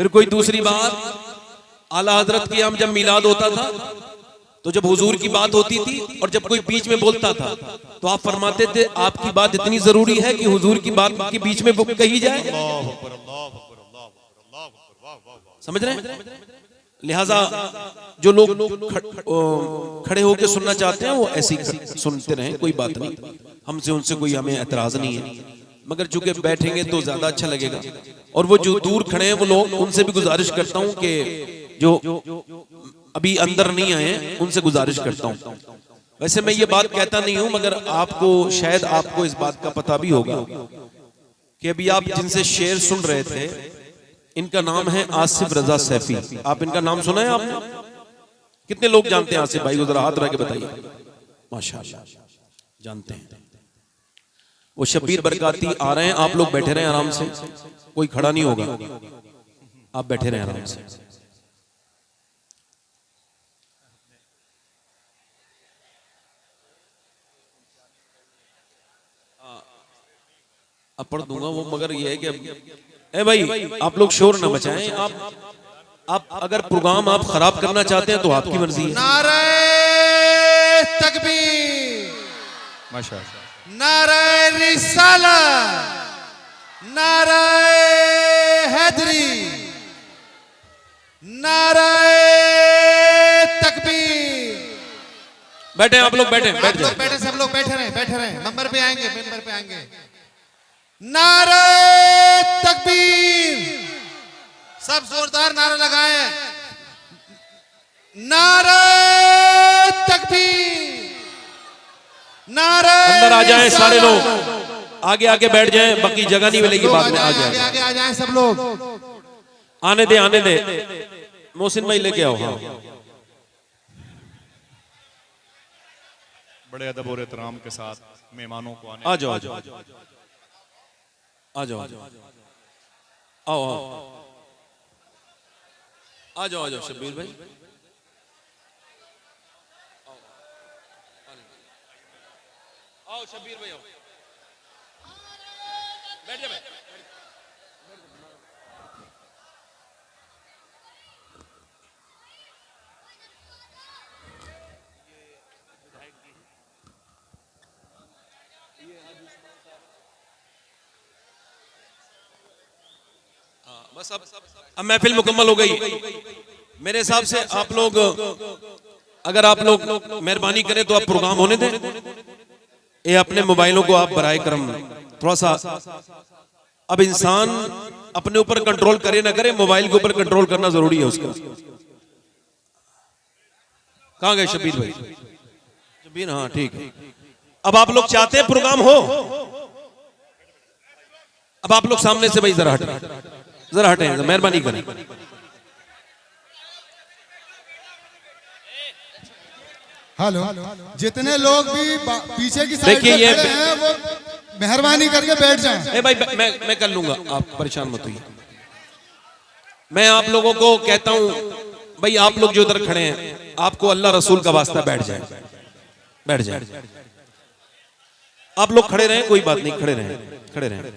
कोई दूसरी बात, आला हजरत की हम जब मिलाद होता था तो जब हुजूर की बात होती थी और जब कोई बीच में बोलता था तो आप फरमाते थे आपकी बात इतनी जरूरी है कि हुजूर की बात के बीच में कही जाए। समझ रहे हैं? लिहाजा जो लोग खड़े होकर सुनना चाहते हैं वो ऐसे ही सुनते रहें, कोई बात नहीं, हमसे उनसे कोई हमें एतराज नहीं है, मगर चूंकि बैठेंगे तो ज्यादा अच्छा लगेगा। और वो जो दूर खड़े हैं वो लोग, उनसे भी गुजारिश करता हूं कि जो अभी अंदर नहीं आए हैं उनसे गुजारिश करता हूं। वैसे मैं ये बात कहता नहीं हूं, मगर आपको शायद आपको इस बात का पता भी होगा कि अभी आप जिनसे शेर सुन रहे थे इनका नाम है आसिफ रजा सैफी। आप इनका नाम सुना है आपने? कितने लोग जानते हैं आसिफ भाई को? जरा हाथ रख के बताइए। माशाल्लाह जानते हैं। वो शब्बीर बरकाती आ रहे हैं, आप लोग बैठे रहे आराम से, कोई खड़ा नहीं होगा, आप बैठे रहे आराम से। अब पढ़ दूंगा वो, मगर ये है कि ए भाई आप लोग शोर न मचाएं। आप अगर प्रोग्राम आप खराब करना चाहते हैं तो आपकी मर्जी है। नारे तकबीर, माशाअल्लाह, नारे रिसालत, नारे हैदरी, नारे तकबीर। बैठे आप लोग, बैठे बैठ जाओ, बैठे सब लोग बैठे रहे, मेंबर पे आएंगे। नारे तकबीर, सब जोरदार नारा लगाए। नारे तकबीर, नारे। अंदर आ जाएं सारे लोग, आगे आगे बैठ जाएं, बाकी जगह नहीं मिलेगी बाद में। आगे आ जाएं सब लोग। आने दे मोहसिन भाई लेके आओ। हाँ बड़े अदब और एहतराम के साथ मेहमानों को आने। आ जाओ आओ शब्बीर भाई, आओ शब्बीर भाई, आओ बैठ जा। बस अब महफिल मुकम्मल हो गई। मेरे हिसाब से आप लोग, अगर आप लोग मेहरबानी करें तो आप प्रोग्राम होने दें। ये अपने मोबाइलों को आप बराए करम थोड़ा सा, अब इंसान अपने ऊपर कंट्रोल करे ना करे, मोबाइल के ऊपर कंट्रोल करना जरूरी है उसका। कहां गए शब्बीर भाई? शब्बीर, हाँ ठीक है। अब आप लोग चाहते हैं प्रोग्राम हो, अब आप लोग सामने से भाई जरा हटें, मेहरबानी करें। हेलो, जितने लोग भी पीछे की साइड पे खड़े हैं वो मेहरबानी करके बैठ जाएं। भाई मैं कर लूंगा, आप परेशान मत होइए। मैं आप लोगों को कहता हूं भाई, आप लोग जो उधर खड़े हैं, आपको अल्लाह रसूल का वास्ता बैठ जाए। आप लोग खड़े रहें, कोई बात नहीं, खड़े रहें।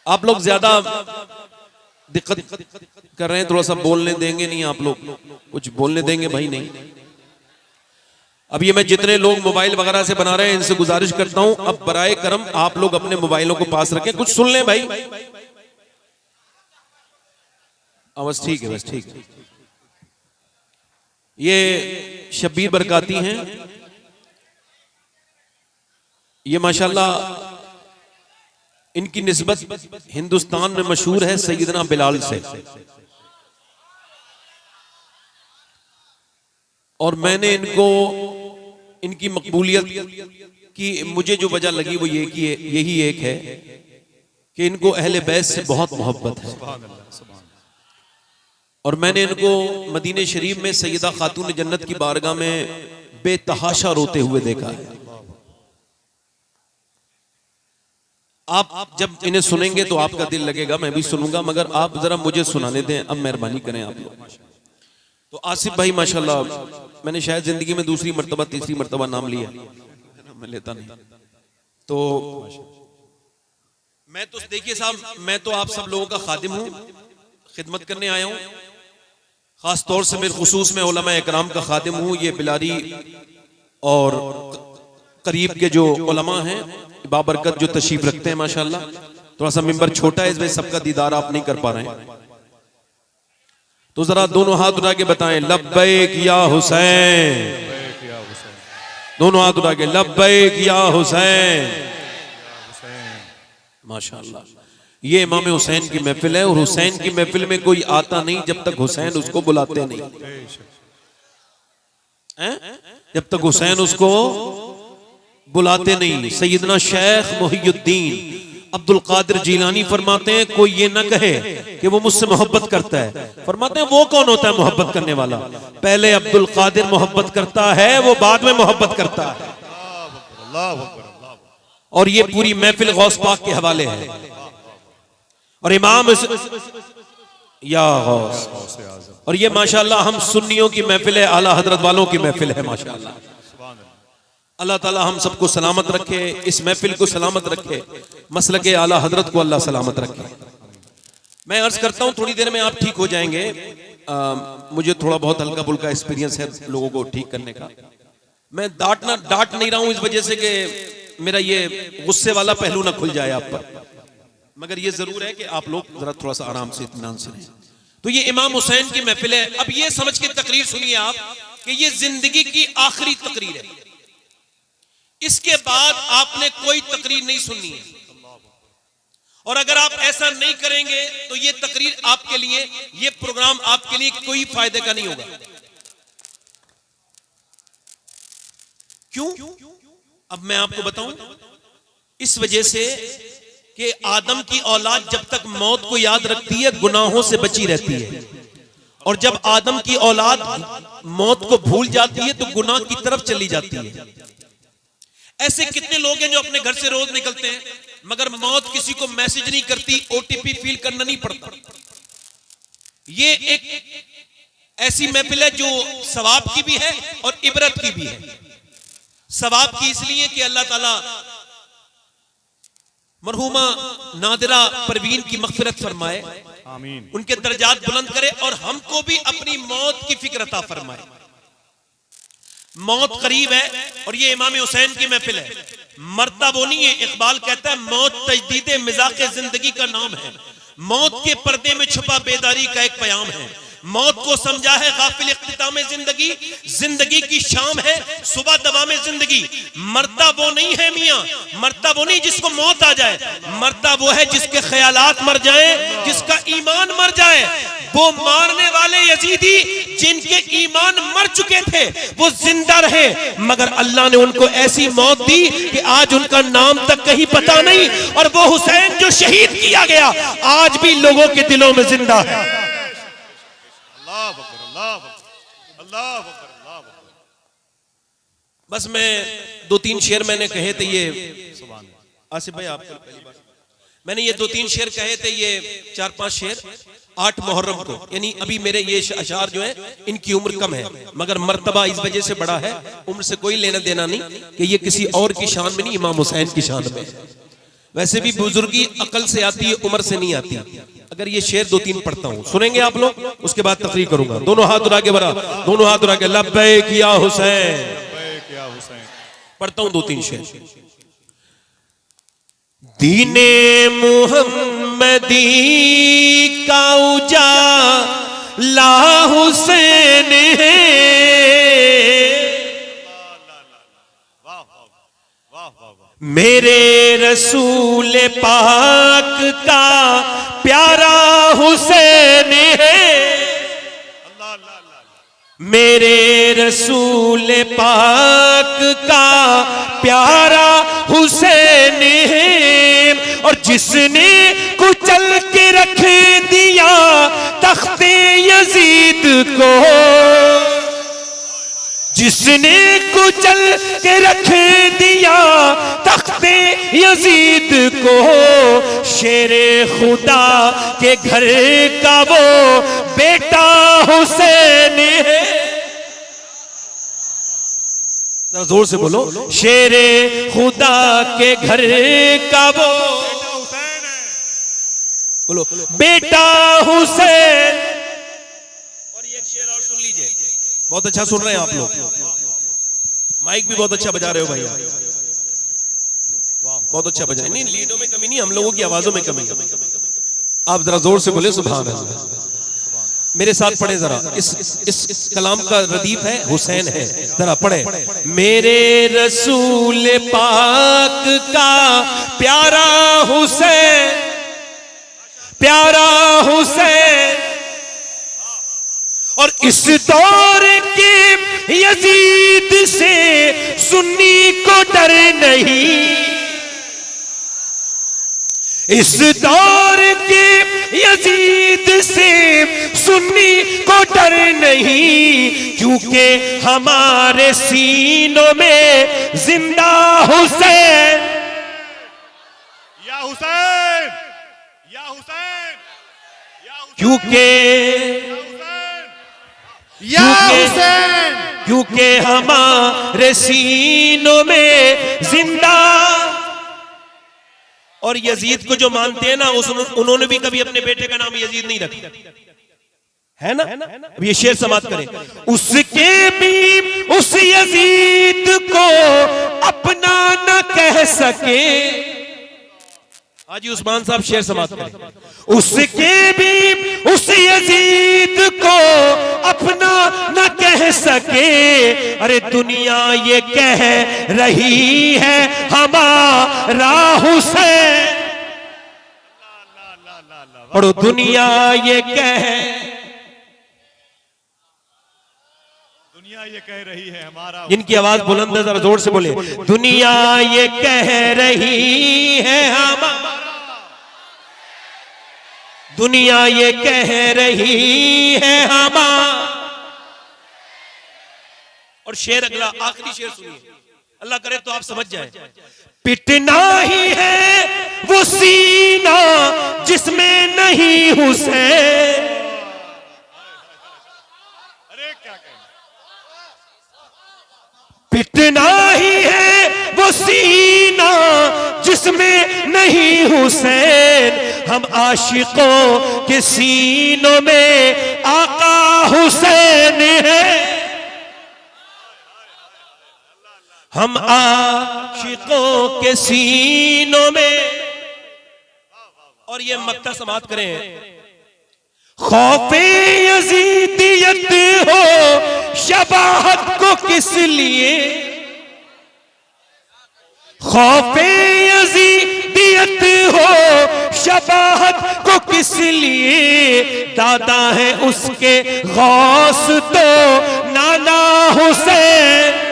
आप लोग ज्यादा दिक्कत कर रहे हैं, थोड़ा सा बोलने देंगे नहीं? आप लोग कुछ बोलने देंगे भाई? नहीं। अब ये मैं जितने लोग मोबाइल वगैरह से बना रहे हैं इनसे गुजारिश करता हूं, अब बराए करम आप लोग अपने मोबाइलों को पास रखें, कुछ सुन लें भाई। बस ठीक है, बस ठीक है। ये शब्बीर बरकाती हैं, ये माशाल्लाह इनकी निस्बत हिंदुस्तान में मशहूर है सैयदना बिलाल से। और मैंने इनको, इनकी मकबूलियत की मुझे जो वजह लगी वो ये कि यही एक है कि इनको अहले बैत से बहुत मोहब्बत है। और मैंने इनको मदीने शरीफ में सैयदा खातून जन्नत की बारगाह में बेतहाशा रोते हुए देखा है। आप जब इन्हें सुनेंगे तो आपका दिल लगेगा, मैं भी सुनूंगा, मगर आप जरा मुझे सुनाने दें। अब मेहरबानी करें आप लोग। तो आसिफ भाई माशाल्लाह, मैंने शायद जिंदगी में दूसरी मर्तबा तीसरी मर्तबा नाम लिया, मैं लेता नहीं। तो मैं तो देखिए साहब, मैं तो आप सब लोगों का खादिम हूँ, खिदमत करने आया हूँ। खास तौर से मेरे खुसूस में उलमा इकराम का खादिम हूँ। ये बिलारी और करीब के जो उलमा हैं बाबरकत जो तशरीफ रखते हैं माशाल्लाह, थोड़ा सा मिंबर छोटा है इस वजह सबका दीदार आप नहीं कर पा रहे हैं, तो जरा दोनों हाथ उठा के बताएं लब्बैक या हुसैन। दोनों हाथ उठा के लब्बैक या हुसैन। माशाल्लाह, ये इमाम हुसैन की महफिल है और हुसैन की महफिल में कोई आता नहीं जब तक हुसैन उसको बुलाते नहीं हैं? जब तक हुसैन उसको बुलाते नहीं। सैयदना शेख मुहियुद्दीन अब्दुल कादिर जीलानी फरमाते हैं कोई ये ना कहे कि वो मुझसे मोहब्बत करता है, फरमाते हैं वो कौन होता है मोहब्बत करने वाला? पहले अब्दुल कादिर मोहब्बत करता है, वो बाद में मोहब्बत करता है। और ये पूरी महफिल गौस पाक के हवाले है। और इमाम या गौस, और ये माशाल्लाह हम सुन्नियों की महफिल है, आला हजरत वालों की महफिल है माशाल्लाह। अल्लाह ताला हम सबको सलामत रखे, इस महफिल को सलामत रखे, मसलक आला हजरत को अल्लाह सलामत रखे। मैं अर्ज करता हूँ थोड़ी देर में आप ठीक हो जाएंगे। मुझे थोड़ा बहुत हल्का फुल्का एक्सपीरियंस है लोगों को ठीक करने का। मैं डांट नहीं रहा हूँ इस वजह से कि मेरा ये गुस्से वाला पहलू ना खुल जाए आप पर, मगर ये जरूर है कि आप लोग जरा थोड़ा सा आराम से इत्मीनान से रहें। तो ये इमाम हुसैन की महफिल है। अब ये समझ के तकरीर सुनिए आप कि ये जिंदगी की आखिरी तकरीर है, इसके बाद आपने कोई तकरीर नहीं सुननी है। और अगर आप ऐसा नहीं करेंगे तो ये तकरीर आपके लिए, ये प्रोग्राम आपके लिए कोई फायदे का नहीं होगा। क्यों? अब मैं आपको बताऊं, इस वजह से कि आदम की औलाद जब तक मौत को याद रखती है गुनाहों से बची रहती है, और जब आदम की औलाद मौत को भूल जाती है तो गुनाह की तरफ चली जाती है। ऐसे कितने लोग हैं जो अपने घर से रोज निकलते हैं मगर मौत किसी को मैसेज नहीं करती, ओटीपी फील करना नहीं पड़ता। ये एक ऐसी महफिल है जो सवाब की भी है और इबरत की भी है। सवाब की इसलिए कि अल्लाह ताला मरहुमा नादिरा परवीन की मग़फ़िरत फरमाए, आमीन, उनके दर्जात बुलंद करे और हमको भी अपनी मौत की फिक्र अता फरमाए। मौत करीब है और ये इमाम हुसैन की महफिल है। मरता वो नहीं है, इकबाल कहता है मौत तजदीदे मिज़ाक़े जिंदगी का नाम है। मौत के पर्दे में छुपा बेदारी का एक प्याम है। मौत को समझा है गाफिल इख्तिताम जिंदगी, जिंदगी की शाम है सुबह दवाम जिंदगी। मरता वो नहीं है मियाँ, मरता वो नहीं जिसको मौत आ जाए, मरता वो है जिसके ख्यालात मर जाए, जिसका ईमान मर जाए। वो मारने वाले यजीदी जिनके ईमान मर चुके थे वो जिंदा रहे, मगर अल्लाह ने उनको ऐसी मौत दी कि आज उनका नाम तक कहीं पता नहीं। और वो हुसैन जो शहीद किया गया आज भी लोगों के दिलों में जिंदा है। बस मैं 2-3 शेर मैंने कहे थे, ये आसिफ भाई आपको पहली बार मैंने ये 2-3 शेर कहे थे, ये 4-5 शेर 8 मुहर्रम को, यानी अभी मेरे ये अशार जो है इनकी उम्र कम है मगर मर्तबा इस वजह से बड़ा है, उम्र से कोई लेना देना नहीं कि ये किसी और की शान में नहीं, इमाम हुसैन की शान में। वैसे भी बुजुर्गी अकल से आती है, उम्र से नहीं आती। अगर ये शेर 2-3 पढ़ता हूं, सुनेंगे आप लोग, उसके बाद तकरीर करूंगा। दोनों हाथ उठा के बरा, दोनों हाथ उठा के लब्बैक या हुसैन। पढ़ता हूं 2-3 शेर। दीने मुहम्मदी का उजाला हुसैन है, मेरे रसूल पाक का प्यारा हुसैन है, मेरे रसूल पाक का प्यारा हुसैन है। और जिसने कुचल के रख दिया तख्ते यजीद को, जिसने कुचल के रख दिया तख्ते यजीद को, शेरे खुदा के घर का वो बेटा हुसैन है। जोर से बोलो, शेरे खुदा के घर का वो बोलो बेटा हुसैन। और ये एक शेर और सुन लीजिए, बहुत अच्छा सुन रहे हैं आप लोग, माइक भी बहुत अच्छा बजा रहे हो भैया, बहुत अच्छा बजा। नहीं, लीडों में कमी नहीं, हम लोगों की आवाजों में कमी। आप जरा जोर से बोले सुभान अल्लाह। मेरे साथ पढ़े जरा, इस कलाम का रदीफ है हुसैन है, जरा पढ़े। मेरे रसूल पाक का प्यारा हुसैन, प्यारा हुसैन, और इस दौर के यजीद से सुन्नी को डर नहीं, इस दौर के यजीद से सुन्नी को डर नहीं, क्योंकि हमारे सीनों में जिंदा हुसैन। या हुसैन, या हुसैन, या हुसैन, क्योंकि या हुसैन, क्योंकि हमारे सीनों में जिंदा। और यजीद को जो मानते हैं ना, उन्होंने भी कभी अपने बेटे का नाम यजीद नहीं रखा है ना। अब ये शेर समाप्त करें, उसके भी उस यजीद को अपना न कह सके। हाजी उस्मान साहब शेर समाप्त करें, उसके भी उस यजीद को अपना न कह सके। अरे दुनिया ये कह रही है हमारा हुसैन, पढ़ो दुनिया ये कह रही है हमारा। इनकी आवाज बुलंद है, जरा जोर से बोले, दुनिया ये कह रही है हमारा, दुनिया ये कह रही है हमारा। और शेर अगला, आखिरी शेर सुनिए, अल्लाह करे तो आप समझ जाए। पिटना ही है वो सीना जिसमें नहीं हुसैन, अरे क्या कहना, पिटना ही है वो सीना जिसमें नहीं हुसैन। हम आशिकों के सीनों में आका हुसैन है, हम आशिकों के सीनों में। और ये मक्ता समाप्त करें, खौफे यजीदियत हो शबाहत को किस लिए, खौफे यजीदियत हो शबाहत को किस लिए, दादा है उसके गौस तो नाना हुसैन।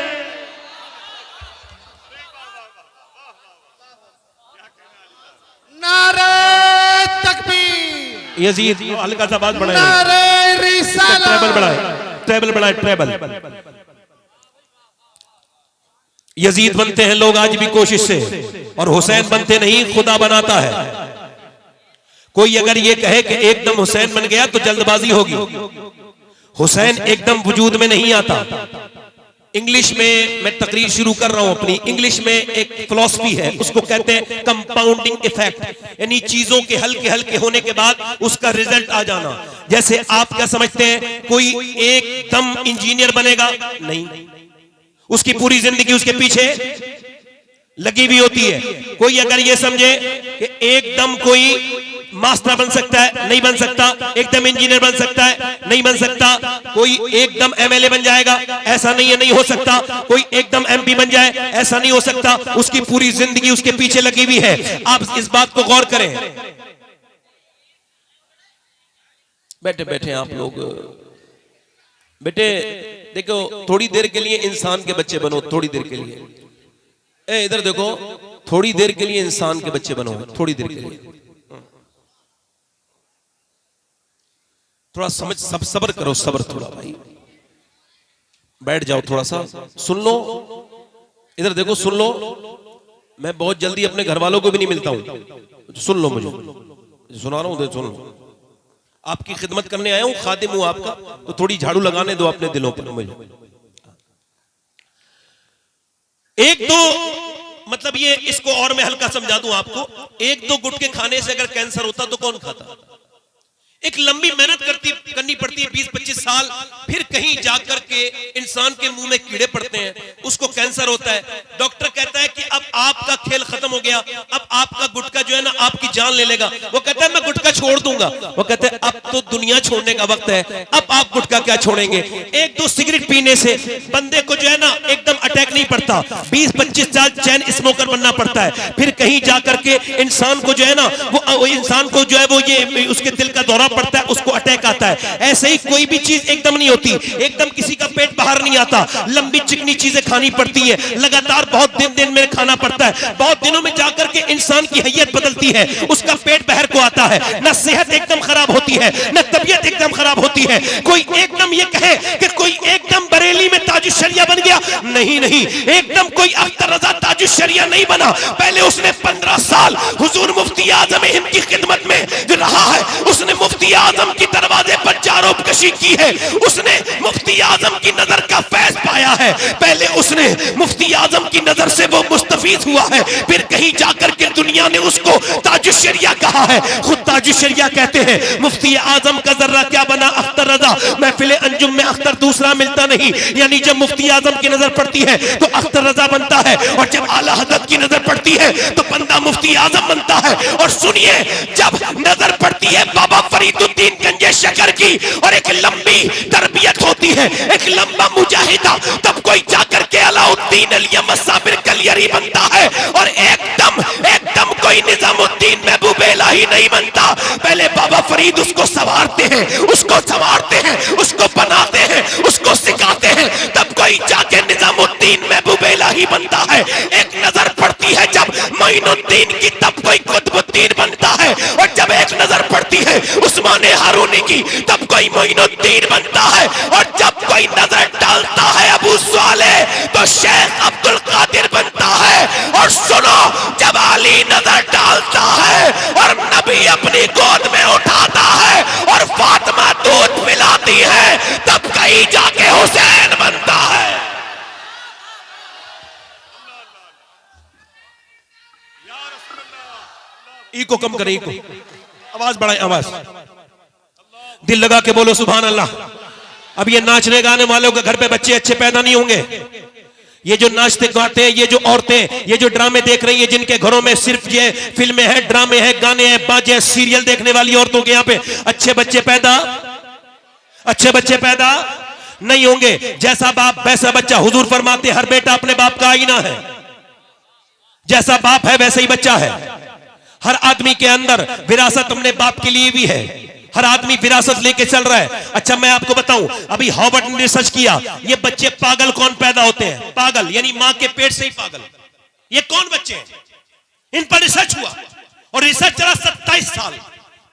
नारे तकबीर, यजीद हल्का सा बात बढ़ाए, नारे रिसालत, ट्रेबल बढ़ाए, ट्रेबल बढ़ाए, ट्रेबल। यजीद बनते हैं लोग आज भी कोशिश से, और हुसैन बनते नहीं, खुदा बनाता है। कोई अगर ये कहे कि एकदम हुसैन बन गया तो जल्दबाजी होगी। हुसैन एकदम वजूद में नहीं आता। इंग्लिश में मैं तकरीर शुरू कर रहा हूं अपनी, इंग्लिश में एक फिलॉसफी है, उसको कहते हैं कंपाउंडिंग इफेक्ट, यानी चीजों के हल्के हल्के होने के बाद उसका रिजल्ट आ जाना। जैसे आप क्या समझते हैं, कोई एकदम इंजीनियर बनेगा? नहीं, उसकी पूरी जिंदगी उसके पीछे लगी हुई होती है। कोई अगर ये समझे कि एकदम कोई मास्टर बन सकता है, नहीं बन सकता। एकदम इंजीनियर बन सकता है, नहीं बन सकता। कोई एकदम एमएलए बन जाएगा, ऐसा नहीं है, नहीं हो सकता। कोई एकदम एमपी बन जाए, ऐसा नहीं हो सकता। उसकी पूरी जिंदगी उसके पीछे लगी हुई है। आप इस बात को गौर करें। बैठे बैठे आप लोग, बेटे देखो, थोड़ी देर के लिए इंसान के बच्चे बनो, थोड़ी देर के लिए। इधर देखो, थोड़ी देर के लिए इंसान के बच्चे बनो, थोड़ी देर के लिए। थोड़ा समझ, सब सब्र करो, सब्र थोड़ा भाई। बैठ जाओ, थोड़ा सा सुन लो। इधर देखो, सुन लो। मैं बहुत जल्दी अपने घर वालों को भी नहीं मिलता हूं, सुन लो, मुझे सुना रहा हूं, सुन लो। आपकी खिदमत करने आया हूं, खादिम हूं आपका, तो थोड़ी झाड़ू लगाने दो अपने दिलों पर मुझे। एक दो मतलब ये इसको और मैं हल्का समझा दूं आपको, 1-2 गुटके खाने से अगर कैंसर होता तो कौन खाता? एक लंबी मेहनत करनी पड़ती है 20-25 साल, फिर कहीं जाकर के इंसान के मुंह में कीड़े पड़ते हैं, उसको कैंसर होता है। डॉक्टर कहता है कि अब आपका खेल खत्म हो गया, अब आपका गुटखा जो है ना आपकी जान ले लेगा। वो कहता है मैं गुटखा छोड़ दूंगा। वो कहते हैं अब तो दुनिया छोड़ने का वक्त है, अब आप गुटखा क्या छोड़ेंगे? 1-2 सिगरेट पीने से बंदे को जो है ना एकदम अटैक नहीं पड़ता, 20-25 साल चैन स्मोकर बनना पड़ता है, फिर कहीं जाकर के इंसान को जो है ना वो इंसान को जो है वो ये उसके दिल का दौरा पड़ता है, उसको अटैक आता है। ऐसे ही कोई भी चीज एकदम नहीं होती, एकदम किसी का पेट बाहर नहीं आता, लंबी चिकनी चीजें खानी पड़ती है, लगातार बहुत दिन में खाना पड़ता है, बहुत दिनों में जाकर के इंसान की हैयत बदलती है, उसका पेट बाहर को आता है, ना सेहत एकदम खराब होती है, ना तबीयत एकदम खराब होती है। कोई एकदम ये कहे कि कोई एकदम बरेली में ताजुश शरिया बन गया, नहीं, एकदम कोई अख्तर रजा ताजुश शरिया नहीं बना। पहले उसने 15 साल हुजूर मुफ्ती आजम हिंद की खिदमत में जो रहा है, उसने मुफ्ती आजम की दरवाजे पर जारोबकशी की है, उसने मुफ्ती आजम की नजर का फैज पाया है। पहले उसने मुफ्ती आजम की नजर से वो मुस्तफीद हुआ है, फिर कहीं जाकर के दुनिया ने उसको ताजुश शरिया कहा है। खुद ताजुश शरिया कहते हैं मुफ्ती आजम का जर्रा क्या बना अख्तर रजा, महफिल अंजुम में अख्तर दूसरा मिलता नहीं, यानी जब मुफ्ती आजम की नजर पड़ती है तो अख्तर रजा बनता है, और जब आला हजरत की नजर पड़ती है तो बंदा मुफ्ती आजम बनता है। और सुनिए, जब नजर पड़ती है बाबा फरीदुद्दीन गंजे शकर की और एक लंबी तरबियत होती है, एक लंबा मुजाहिदा, तब कोई जाकर के अलाउद्दीन अलियम साबिर कलियरी बनता है, और एकदम कोई निजामुद्दीन महबूब इलाही नहीं बनता। पहले बाबा फरीद उसको संवारते हैं, उसको संवारते हैं, उसको बनाते हैं, उसको सिखाते हैं, तब कोई जाके निजामुद्दीन महबूब इलाही बनता है। एक नजर पड़ती है जब मोइनुद्दीन की, तब कोई कुतुबुद्दीन बनता है, और जब एक नजर पड़ती है उस्मान हारूनी की, तब कोई मोइनुद्दीन बनता है, और जब कोई नजर डालता है अबू सालेह तो शेख अब्दुल कादिर बनता है। और सुनो, जब अली नजर डालता है और नबी अपनी गोद में उठाता है और फातिमा दूध पिलाती है, तब कहीं जाके हुसैन बनता है। इको कम करें, इको आवाज बढ़ाएं, आवाज दिल लगा के बोलो सुभान अल्लाह। अब ये नाचने गाने वालों के घर पे बच्चे अच्छे पैदा नहीं होंगे। ये जो नाचते गाते हैं, ये जो औरतें, ये जो ड्रामे देख रही है, जिनके घरों में सिर्फ ये फिल्में हैं, ड्रामे हैं, गाने हैं, बाजे, सीरियल देखने वाली औरतों के यहाँ पे अच्छे बच्चे पैदा नहीं होंगे। जैसा बाप वैसा बच्चा। हुजूर फरमाते हर बेटा अपने बाप का आईना है, जैसा बाप है वैसा ही बच्चा है। हर आदमी के अंदर विरासत अपने बाप के लिए भी है, हर आदमी विरासत लेके चल रहा है। अच्छा मैं आपको बताऊं, अभी हार्वर्ड ने रिसर्च किया, ये बच्चे पागल कौन पैदा होते हैं? पागल यानी मां के पेट से ही पागल। ये कौन बच्चे हैं? इन पर रिसर्च हुआ और रिसर्च चला 27 साल।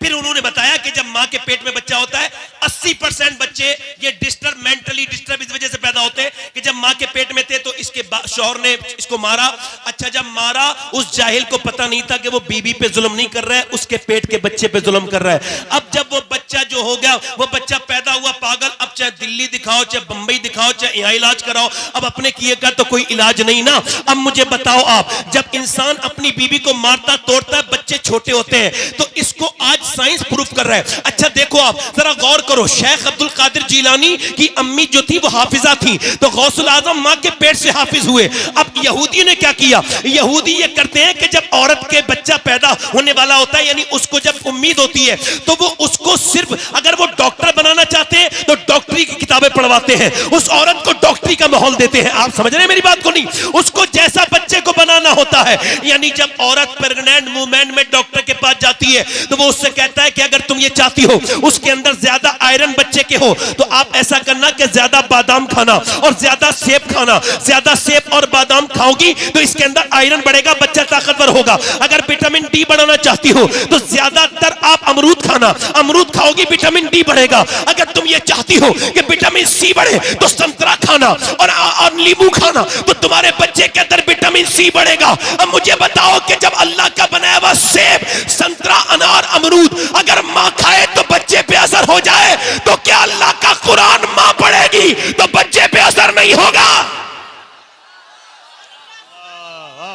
फिर उन्होंने बताया कि जब मां के पेट में बच्चा होता है 80% बच्चे ये मेंटली डिस्टर्ब इस वजह से पैदा होते हैं कि जब मां के पेट में थे तो इसके शौहर ने इसको मारा। अच्छा जब मारा, उस जाहिल को पता नहीं था कि वो बीबी पे जुल्म नहीं कर रहा है, उसके पेट के बच्चे पे जुल्म कर रहा है। अब जब वो बच्चा जो हो गया, वो बच्चा पैदा हुआ पागल। अब चाहे दिल्ली दिखाओ, चाहे बंबई दिखाओ, चाहे यहाँ इलाज कराओ, अब अपने किए का तो कोई इलाज नहीं ना। अब मुझे बताओ आप, जब इंसान अपनी बीबी को मारता तोड़ता है, बच्चे छोटे होते हैं, तो इसको आज साइंस प्रूफ कर रहा है। अच्छा देखो आप जरा गौर करो, शेख अब्दुल कादिर जीलानी की अम्मी जो थी वो हाफिजा थी, तो गौसुल आजम मां के पेट से हाफिज हुए। अब यहूदी ने क्या किया? यहूदी ये करते हैं कि जब औरत के बच्चा पैदा होने वाला होता है, यानी उसको जब उम्मीद होती है, तो वो उसको सिर्फ अगर वो डॉक्टर बनाना चाहते हैं तो डॉक्टरी की किताबें पढ़वाते हैं, उस औरत को डॉक्टरी का माहौल देते हैं। आप समझ रहे हैं मेरी बात को? नहीं, उसको जैसा बच्चे को बनाना होता है। यानी जब औरत प्रेग्नेंट मूवमेंट में डॉक्टर के पास जाती है तो वो उससे कहता है कि अगर तुम ये चाहती हो उसके अंदर ज्यादा आयरन बच्चे के हो तो आप ऐसा करना कि ज्यादा बादाम खाना और ज्यादा सेब खाना। ज्यादा सेब और बादाम खाओगी तो इसके अंदर आयरन बढ़ेगा, बच्चा ताकतवर होगा। अगर विटामिन डी बढ़ाना चाहती हो तो ज्यादातर आप अमरूद खाना, अमरूद खाओगी विटामिन डी बढ़ेगा। अगर तुम ये चाहती हो कि विटामिन सी बढ़े तो संतरा खाना और नींबू खाना, तो तुम्हारे बच्चे के अंदर विटामिन सी बढ़ेगा। अब मुझे बताओ कि जब अल्लाह का बनाया हुआ सेब, संतरा, अनार, अमरूद अगर मां खाए तो बच्चे पे असर हो जाए, तो क्या अल्लाह का कुरान मां पढ़ेगी तो बच्चे पे असर नहीं होगा?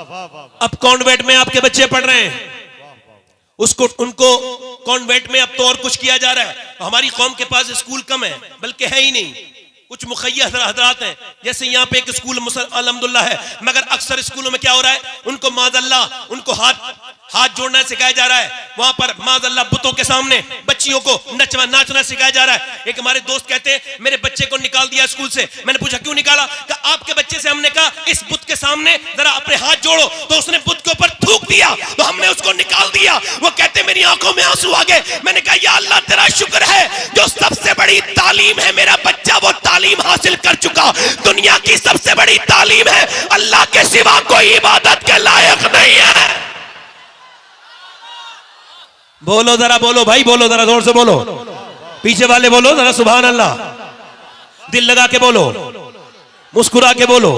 वाह वाह वाह। अब कॉन्वेंट में आपके बच्चे पढ़ रहे हैं, उसको उनको कॉन्वेंट में अब तो और कुछ किया जा रहा है। हमारी कौम के पास स्कूल कम है, बल्कि है ही नहीं। कुछ मुखैया हजरात हैं, जैसे यहाँ पे एक स्कूल अल्हम्दुलिल्लाह है, मगर अक्सर स्कूलों में क्या हो रहा है, उनको माज़अल्लाह उनको हाथ जोड़ना सिखाया जा रहा है। वहां पर माज़अल्लाह बुतों के सामने बच्चियों को नाचना सिखाया जा रहा है। एक हमारे दोस्त कहते हैं मेरे बच्चे को निकाल दिया स्कूल से। मैंने पूछा क्यों निकाला? कहा आपके बच्चे से हमने कहा इस बुत के सामने जरा अपने हाथ जोड़ो, तो उसने बुत के ऊपर थूक दिया, तो हमने उसको निकाल दिया। वो कहते मेरी आंखों में आंसू आ गए। मैंने कहा या अल्लाह तेरा शुक्र है जो सबसे बड़ी तालीम है मेरा बच्चा वो तालीम हासिल कर चुका। दुनिया की सबसे बड़ी तालीम है अल्लाह के सिवा कोई इबादत के लायक नहीं है। बोलो जरा, बोलो भाई, बोलो जरा जोर से बोलो, पीछे वाले बोलो जरा सुभान अल्लाह, दिल लगा के बोलो, मुस्कुरा के बोलो।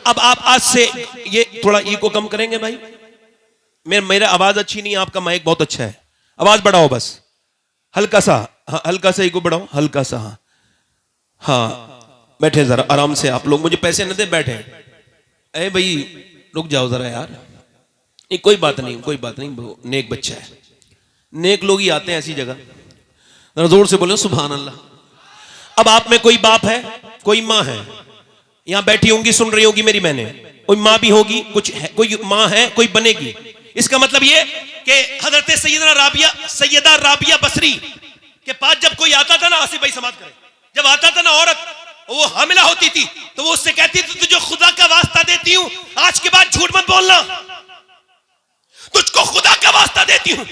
अब आप आज से ये थोड़ा ईको कम करेंगे भाई, मेरा आवाज अच्छी नहीं है, आपका माइक बहुत अच्छा है, आवाज बढ़ाओ बस हल्का सा, हाँ हल्का सा ईको बढ़ाओ, हल्का सा। हाँ हाँ बैठे जरा आराम से, आप लोग मुझे पैसे न दे, बैठे। अरे भाई रुक जाओ जरा यार, ये कोई बात नहीं, कोई बात नहीं, नेक बच्चा है, नेक लोग ही आते हैं ऐसी जगह। जोर से बोलो सुभान अल्लाह। अब आप में कोई बाप है, कोई माँ है, यहां बैठी होंगी, सुन रही होगी मेरी, मैंने कोई माँ भी होगी, कुछ है, कोई माँ है, कोई बनेगी। इसका मतलब ये कि हजरत सैयदा राबिया बसरी के पास जब कोई आता था ना, आसिफ भाई समाज करें, जब आता था ना औरत, वो हामिला होती थी, तो वो उससे कहती थी तुझे खुदा का वास्ता देती हूं आज के बाद झूठ मत बोलना, तुझको खुदा का वास्ता देती हूं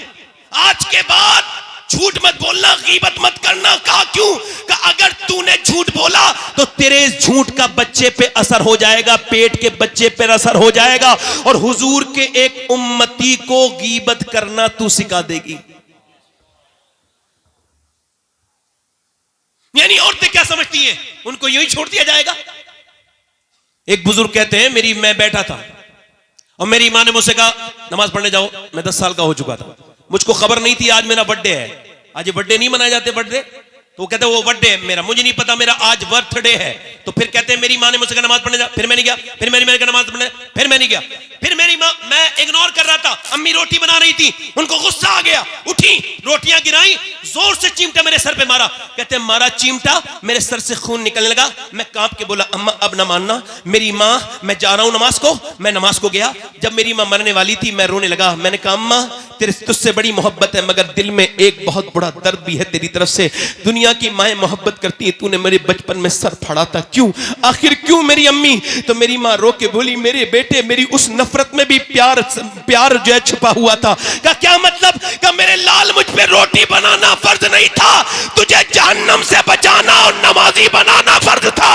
आज के बाद झूठ मत बोलना, गीबत मत करना। कहा क्यों? कहा अगर तूने झूठ बोला तो तेरे झूठ का बच्चे पे असर हो जाएगा, पेट के बच्चे पे असर हो जाएगा, और हुजूर के एक उम्मती को गीबत करना तू सिखा देगी। यानी औरतें क्या समझती हैं, उनको यूं ही छोड़ दिया जाएगा। एक बुजुर्ग कहते हैं मैं बैठा था और मेरी माँ ने मुझसे कहा नमाज पढ़ने जाओ। मैं 10 साल का हो चुका था, मुझको खबर नहीं थी आज मेरा बर्थडे है। आज ये बर्थडे नहीं मनाए जाते बर्थडे, तो वो कहते हैं वो बर्थडे है मेरा, मुझे नहीं पता मेरा आज बर्थडे है। तो फिर कहते हैं मेरी माँ ने मुझसे कहा नमाज पढ़ने जा, फिर मैं नहीं गया, फिर मेरी माँ ने कहा नमाज पढ़ने, फिर मैं नहीं गया, फिर मेरी माँ, मैं इग्नोर कर रहा था, अम्मी रोटी बना रही थी, उनको गुस्सा आ गया, उठी रोटियां गिराई, जोर से चिमटा मेरे सर पे मारा। कहते हैं मारा चिमटा, मेरे सर से खून निकलने लगा, मैं कांप के बोला अम्मा अब ना मानना, मेरी माँ मैं जा रहा हूं नमाज को। मैं नमाज को गया, जब मेरी माँ मरने वाली थी मैं रोने लगा। मैंने कहा अम्मा तेरे तुझसे बड़ी मोहब्बत है, मगर दिल में एक बहुत बड़ा दर्द भी है तेरी तरफ से। दुनिया की माएं मोहब्बत करती है, तूने मेरे बचपन में सर फाड़ा था, क्यों? आखिर क्यों मेरी अम्मी? तो मेरी माँ रो के बोली मेरे बेटे मेरी उस नफरत में भी प्यार जो है छुपा हुआ था। का क्या मतलब? का मेरे लाल मुझ पे रोटी बनाना फर्ज नहीं था, तुझे जहन्नम से बचाना और नमाजी बनाना फर्ज था।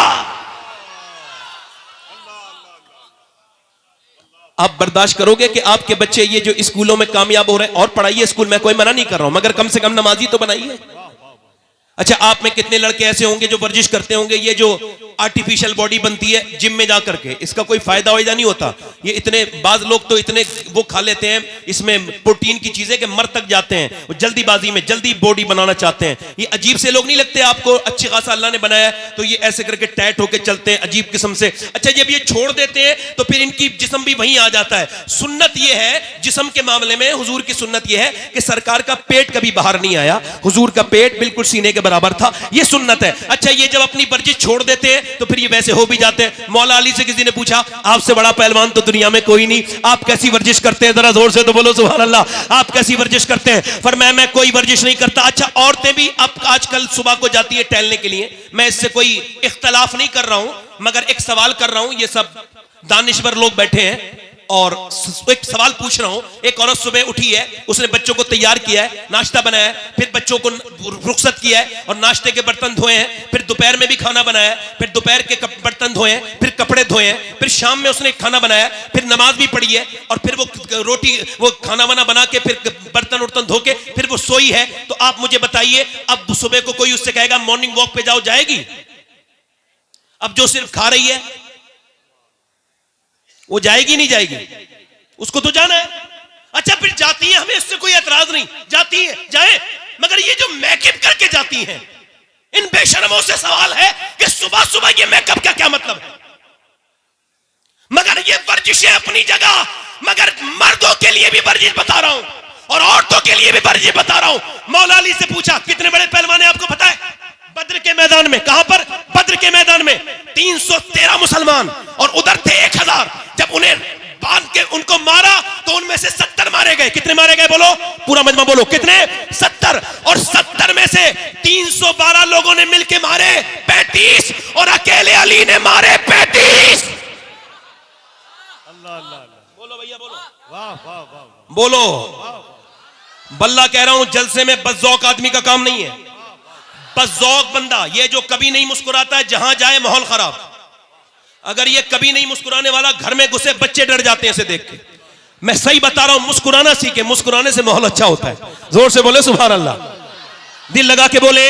आप बर्दाश्त करोगे कि आपके बच्चे ये जो स्कूलों में कामयाब हो रहे हैं, और पढ़ाइए स्कूल में, कोई मना नहीं कर रहा हूं, मगर कम से कम नमाजी तो बनाइए। अच्छा आप में कितने लड़के ऐसे होंगे जो वर्जिश करते होंगे, ये जो आर्टिफिशियल बॉडी बनती है जिम में जा करके, इसका कोई फायदा वायदा नहीं होता। ये इतने बाज लोग तो इतने वो खा लेते हैं इसमें प्रोटीन की चीजें कि मर तक जाते हैं, वो जल्दीबाजी में जल्दी बॉडी बनाना चाहते हैं। ये अजीब से लोग नहीं लगते आपको? अच्छी खासा अल्लाह ने बनाया है तो ये ऐसे करके टाइट होके चलते हैं अजीब किस्म से। अच्छा जब ये छोड़ देते हैं तो फिर इनकी जिस्म भी वहीं आ जाता है। सुन्नत ये है जिस्म के मामले में, हुजूर की सुन्नत ये है कि सरकार का पेट कभी बाहर नहीं आया, हुजूर का पेट बिल्कुल सीने के बराबर था, ये सुन्नत है। अच्छा ये जब अपनी वर्जिश छोड़ देते हैं तो फिर ये वैसे हो भी जाते हैं। मौला अली से किसी ने पूछा आपसे बड़ा पहलवान तो दुनिया में कोई नहीं, आप कैसी वर्जिश करते हैं? जरा जोर से तो बोलो सुभान अल्लाह। आप कैसी वर्जिश करते हैं? फरमाया मैं कोई वर्जिश नहीं करता। अच्छा औरतें भी अब आजकल सुबह को जाती है टहलने के लिए, मैं इससे कोई इख्तलाफ नहीं कर रहा हूं, मगर एक सवाल कर रहा हूं। ये सब दानिश्वर लोग बैठे हैं और एक सवाल पूछ रहा हूं। एक औरत सुबह उठी है, उसने बच्चों को तैयार किया है, नाश्ता बनाया है, फिर बच्चों को रुखसत किया है और नाश्ते के बर्तन धोए हैं, फिर दोपहर में भी खाना बनाया है, फिर दोपहर के बर्तन धोए हैं, फिर कपड़े धोए हैं, फिर शाम में उसने खाना बनाया, फिर नमाज भी पढ़ी है और फिर वो रोटी वो खाना वाना बना के फिर बर्तन उर्तन धो के फिर वो सोई है। तो आप मुझे बताइए अब सुबह को कोई उससे कहेगा मॉर्निंग वॉक पे जाओ, जाएगी? अब जो सिर्फ खा रही है वो जाएगी नहीं जाएगी? उसको तो जाना है। अच्छा फिर जाती है, हमें इससे कोई एतराज नहीं, जाती है जाए, मगर ये जो मेकअप करके जाती हैं, इन बेशर्मों से सवाल है कि सुबह सुबह ये मेकअप का क्या मतलब है? मगर ये वर्जिशें अपनी जगह, मगर मर्दों के लिए भी वर्जिश बता रहा हूं और औरतों के लिए भी वर्जिश बता रहा हूं। मौला अली से पूछा कितने बड़े पहलवान है आपको पता है? बद्र के मैदान में। कहां पर? बद्र के मैदान में 313 मुसलमान और उधर थे 1000। जब उन्हें बांध के उनको मारा तो उनमें से 70 मारे गए। कितने मारे गए बोलो? पूरा मजमा बोलो कितने? 70। और 70 में से 312 लोगों ने मिलकर मारे 35 और अकेले अली ने मारे 35। अल्लाह अल्लाह अल्लाह। बोलो भैया बोलो, वाह वाह वाह। बोलो। बल्ला कह रहा हूं, जलसे में बज़ौक आदमी का काम नहीं है। बज़ौक बंदा ये जो कभी नहीं मुस्कुराता है, जहां जाए माहौल खराब। अगर ये कभी नहीं मुस्कुराने वाला, घर में घुसे बच्चे डर जाते हैं इसे देख के। मैं सही बता रहा हूं, मुस्कुराना सीखे, मुस्कुराने से माहौल अच्छा होता है। जोर से बोले सुभान अल्लाह, दिल लगा के बोले।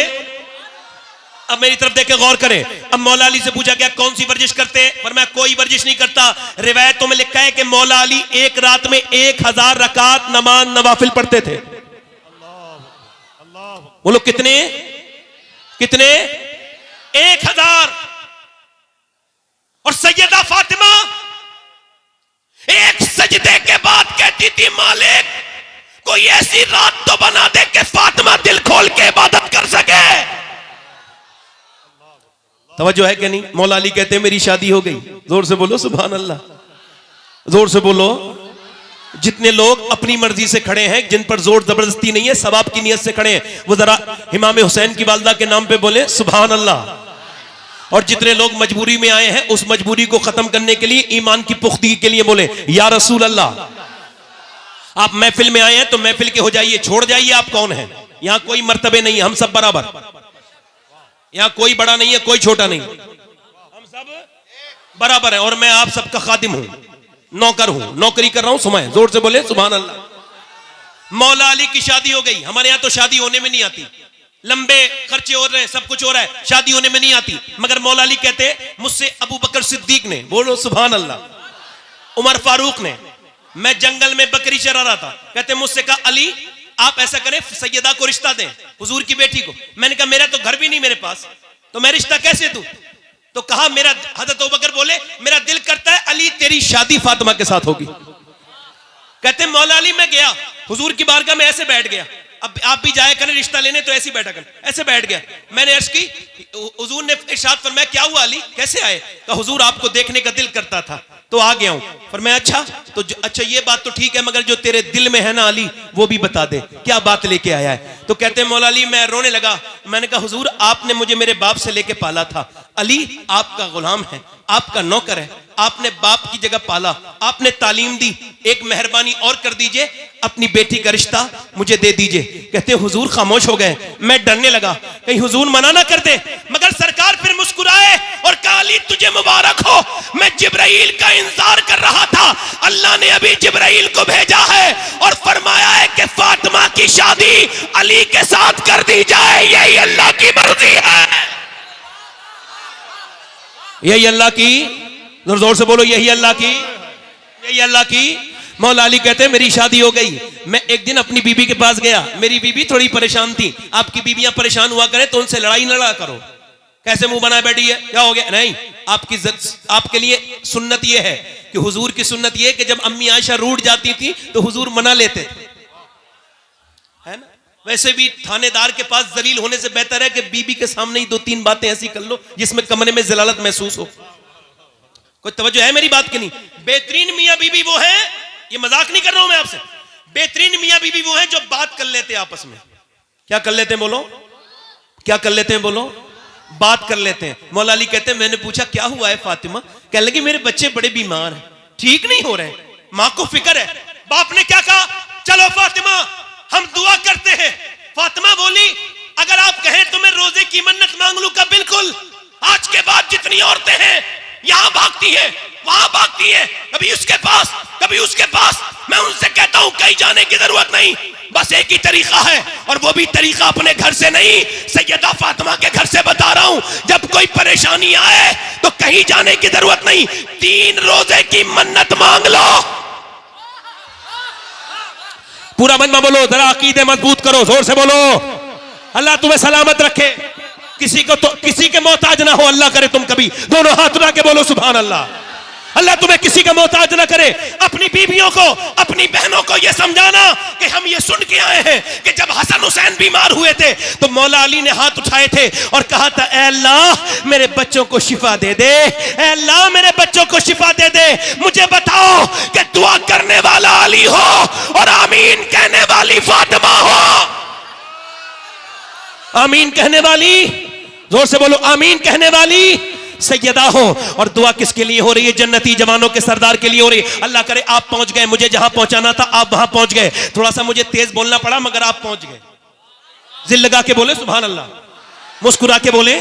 अब मेरी तरफ देख के गौर करें। अब मौला अली से पूछा गया कौन सी वर्जिश करते? पर मैं कोई वर्जिश नहीं करता। रिवायतों में लिखा है कि मौला अली एक रात में 1000 रकात नमाज नवाफिल पढ़ते थे। बोलो कितने? कितने? 1000। और सैयदा फातिमा एक सजदे के बाद कहती थी, मालिक कोई ऐसी रात तो बना दे कि फातिमा दिल खोल के इबादत कर सके। तवज्जो है कि नहीं? मौला अली कहते हैं मेरी शादी हो गई। जोर से बोलो सुभान अल्लाह, जोर से बोलो। जितने लोग अपनी मर्जी से खड़े हैं, जिन पर जोर जबरदस्ती नहीं है, सवाब की नियत से खड़े हैं, वो जरा इमाम हुसैन की वालदा के नाम पे बोले सुभान अल्लाह। और जितने लोग मजबूरी में आए हैं, उस मजबूरी को खत्म करने के लिए, ईमान की पुख्तगी के लिए बोले या रसूल अल्लाह। आप महफिल में आए हैं तो महफिल के हो जाइए, छोड़ जाइए आप कौन हैं। यहां कोई मर्तबे नहीं है, हम सब बराबर। यहां कोई बड़ा नहीं है, कोई छोटा नहीं, हम सब बराबर है। और मैं आप सबका खादिम हूं, नौकर हूं, नौकरी कर रहा हूं। सुमाए जोर से बोले सुभान अल्लाह। मौला अली की शादी हो गई। हमारे यहां तो शादी होने में नहीं आती, लंबे खर्चे हो रहे हैं, सब कुछ हो रहा है, शादी होने में नहीं आती। मगर मौला अली कहते मुझसे अबू बकर सिद्दीक ने, बोलो सुभान अल्लाह, उमर फारूक ने, मैं जंगल में बकरी चरा रहा था, कहते मुझसे कहा अली आप ऐसा करें सैयदा को रिश्ता दें, हुजूर की बेटी को। मैंने कहा मेरा तो घर भी नहीं मेरे पास, तो मैं रिश्ता कैसे दूं? तो कहा मेरा, हजरत अबू बकर बोले मेरा दिल करता है अली तेरी शादी फातिमा के साथ होगी। कहते मौला अली मैं गया हुजूर की बारगाह में, ऐसे बैठ गया। अब आप भी जाया करें रिश्ता लेने तो ऐसे बैठा करें, ऐसे बैठ गया। मैंने अर्ज की, हुजूर ने इरशाद फरमाया क्या हुआ अली, कैसे आए? कहा हुजूर आपको देखने का दिल करता था तो आ गया हूं। फरमाया अच्छा, तो अच्छा ये बात तो ठीक है, मगर जो तेरे दिल में है ना अली, वो भी बता दे, क्या बात लेके आया है? तो कहते हैं मौला अली मैं रोने लगा। मैंने कहा हुजूर आपने मुझे मेरे बाप से लेके पाला था, अली आपका गुलाम है, आपका नौकर है, आपने बाप की जगह पाला, आपने तालीम दी, एक मेहरबानी और कर दीजिए, अपनी बेटी का रिश्ता मुझे दे दीजिए। कहते हैं हुजूर खामोश हो गए। मैं डरने लगा कहीं हुजूर मना ना कर दे, मगर सरकार फिर मुस्कुराए और कहा अली तुझे मुबारक हो, मैं जिब्राइल का इंतजार कर रहा था, अल्लाह ने अभी जिब्राइल को भेजा है और फरमाया है कि फातिमा की शादी अली के साथ कर दी जाए, यही अल्लाह की मर्जी है, यही अल्लाह की, जोर से बोलो यही अल्लाह की, यही अल्लाह की। मौला अली कहते हैं मेरी शादी हो गई। मैं एक दिन अपनी बीबी के पास गया, मेरी बीबी थोड़ी परेशान थी। आपकी बीबियां परेशान हुआ करें तो उनसे लड़ाई न लड़ा करो, कैसे मुंह बनाए बैठी है, क्या हो गया? नहीं, आपके लिए सुन्नत यह है कि हुजूर की सुन्नत यह कि जब अम्मी आयशा रूठ जाती थी तो हुजूर मना लेते है ना। वैसे भी थानेदार के पास जलील होने से बेहतर है कि बीबी के सामने ही 2-3 बातें ऐसी कर लो जिसमें कमरे में जलालत महसूस हो। कोई तवज्जो है मेरी बात की नहीं? बेहतरीन मियां बीबी वो है, ये मजाक नहीं कर रहा हूं मैं आपसे, बेहतरीन मियां बीबी वो है जो बात कर लेते हैं आपस में। क्या कर लेते हैं बोलो? क्या कर लेते हैं बोलो? बात कर लेते हैं। मौला अली कहते हैं मैंने पूछा क्या हुआ है फातिमा? कहने लगी मेरे बच्चे बड़े बीमार हैं, ठीक नहीं हो रहे, मां को फिक्र है। बाप ने क्या कहा? चलो फातिमा हम दुआ करते हैं। फातिमा बोली अगर आप कहें तो मैं रोजे की मन्नत मांग लूं का? बिल्कुल। आज के बाद जितनी औरतें हैं यहां भागती है, वहां भागती है, कभी उसके पास कभी उसके पास, मैं उनसे कहता हूं कहीं जाने की जरूरत नहीं, बस एक ही तरीका है और वो भी तरीका अपने घर से नहीं, सैयदा फातिमा के घर से बता रहा हूं। जब कोई परेशानी आए तो कहीं जाने की जरूरत नहीं, 3 रोजे की मन्नत मांग लो। पूरा मजमा बोलो, जरा अकीदे मजबूत करो, जोर से बोलो। अल्लाह तुम्हें सलामत रखे, किसी के मोहताज ना हो, अल्लाह करे तुम कभी। दोनों हाथ उठा के बोलो सुभान अल्लाह। अल्लाह तुम्हें किसी का मोहताज ना करे। अपनी बीवियों को, अपनी बहनों को यह समझाना कि हम ये सुन के आए हैं कि जब हसन हुसैन बीमार हुए थे तो मौला अली ने हाथ उठाए थे और कहा था, ऐ अल्लाह मेरे बच्चों को शिफा दे दे, ऐ अल्लाह मेरे बच्चों को शिफा दे दे। मुझे बताओ कि दुआ करने वाला अली हो और आमीन कहने वाली फातिमा हो। आमीन कहने वाली, जोर से बोलो, आमीन कहने वाली सैयदा हो। और दुआ किसके लिए हो रही है? जन्नती जवानों के सरदार के लिए हो रही है। अल्लाह करे आप पहुंच गए, मुझे जहां पहुंचाना था आप वहां पहुंच गए। थोड़ा सा मुझे तेज बोलना पड़ा मगर आप पहुंच गए। जिल लगा के बोले सुभान अल्लाह, मुस्कुरा के बोले।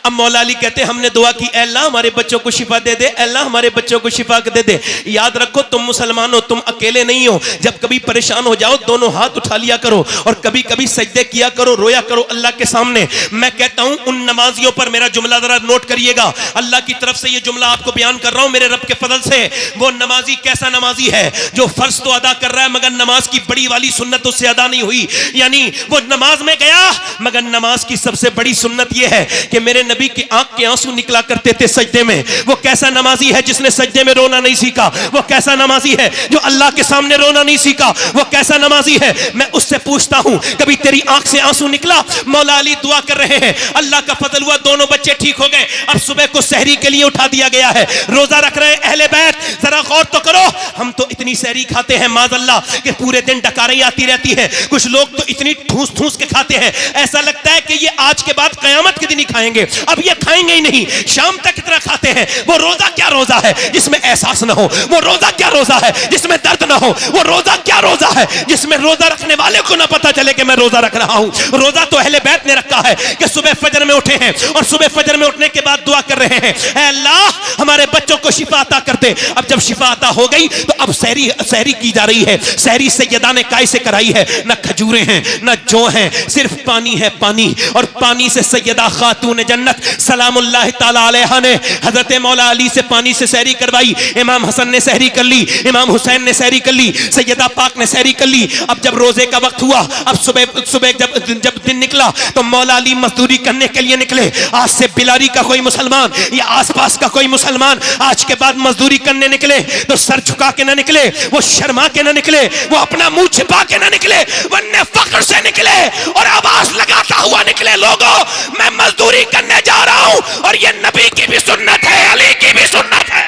अब मौला अली कहते हैं हमने दुआ की, अल्लाह हमारे बच्चों को शिफा दे दे, अल्लाह हमारे बच्चों को शिफा दे दे। याद रखो तुम मुसलमान हो, तुम अकेले नहीं हो। जब कभी परेशान हो जाओ दोनों हाथ उठा लिया करो और कभी कभी सजदे किया करो, रोया करो अल्लाह के सामने। मैं कहता हूं उन नमाजियों पर मेरा जुमला जरा नोट करिएगा। अल्लाह की तरफ से ये जुमला आपको बयान कर रहा हूं मेरे रब के फजल से। वो नमाजी कैसा नमाजी है जो फर्ज तो अदा कर रहा है मगर नमाज की बड़ी वाली सुन्नत उससे अदा नहीं हुई। यानी वो नमाज में गया मगर नमाज की सबसे बड़ी सुन्नत यह है कि मेरे नबी की आंख के आंसू निकला करते थे सजदे में। वो कैसा नमाजी है जिसने सजदे में रोना नहीं सीखा? वो कैसा नमाजी है जो अल्लाह के सामने रोना नहीं सीखा? वो कैसा नमाजी है? मैं उससे पूछता हूं कभी तेरी आंख से आंसू निकला? मौला अली दुआ कर रहे हैं, अल्लाह का फजल हुआ दोनों बच्चे ठीक हो गए। अब सुबह को सहरी के लिए उठा दिया गया है, रोजा रख रहे हैं अहले बैत। जरा गौर तो करो, हम तो इतनी सहरी खाते हैं माज़अल्लाह कि पूरे दिन डकारें आती रहती है। कुछ लोग तो इतनी ठूस ठूस के खाते हैं ऐसा लगता है कि ये आज के बाद कयामत के दिन ही खाएंगे, अब ये खाएंगे ही नहीं। शाम तक इतना खाते हैं। वो रोजा क्या रोजा है जिसमें एहसास ना हो? वो रोजा क्या रोजा है जिसमें दर्द ना हो? वो रोजा क्या रोजा है जिसमें रोजा रखने वाले को ना पता चले कि मैं रोजा रख रहा हूं? रोजा तो अहले बैत ने रखा है कि सुबह फजर में उठे हैं और सुबह फजर में उठने के बाद दुआ कर रहे हैं, ऐ अल्लाह हमारे बच्चों को शिफा अता कर दे। अब जब शिफा अता हो गई तो अब सहरी की जा रही है। सहरी सैयदा ने काय से कराई है? ना खजूरें हैं ना जौ हैं, सिर्फ पानी है, पानी। और पानी से सैयदा खातून जन्नत सलामुल्लाह ताला अलैहा ने हजरत मौला अली से पानी से सहरी करवाई। इमाम हसन ने सहरी कर ली, इमाम हुसैन ने सहरी कर ली, सैयदा पाक ने सहरी कर ली। अब जब रोजे का वक्त हुआ, अब सुबह जब दिन निकला तो मौला अली मजदूरी करने के लिए निकले। आज से बिलारी का कोई मुसलमान या आसपास का कोई मुसलमान आज के बाद मजदूरी करने निकले तो सर झुका के ना निकले, वो शर्मा के ना निकले, वो अपना मुंह छिपा के ना निकले, वरना फख्र से निकले और आवाज लगाता हुआ निकले, लोगों मैं मजदूरी करने जा रहा हूं और ये नबी की भी सुन्नत है, अली की भी सुन्नत है।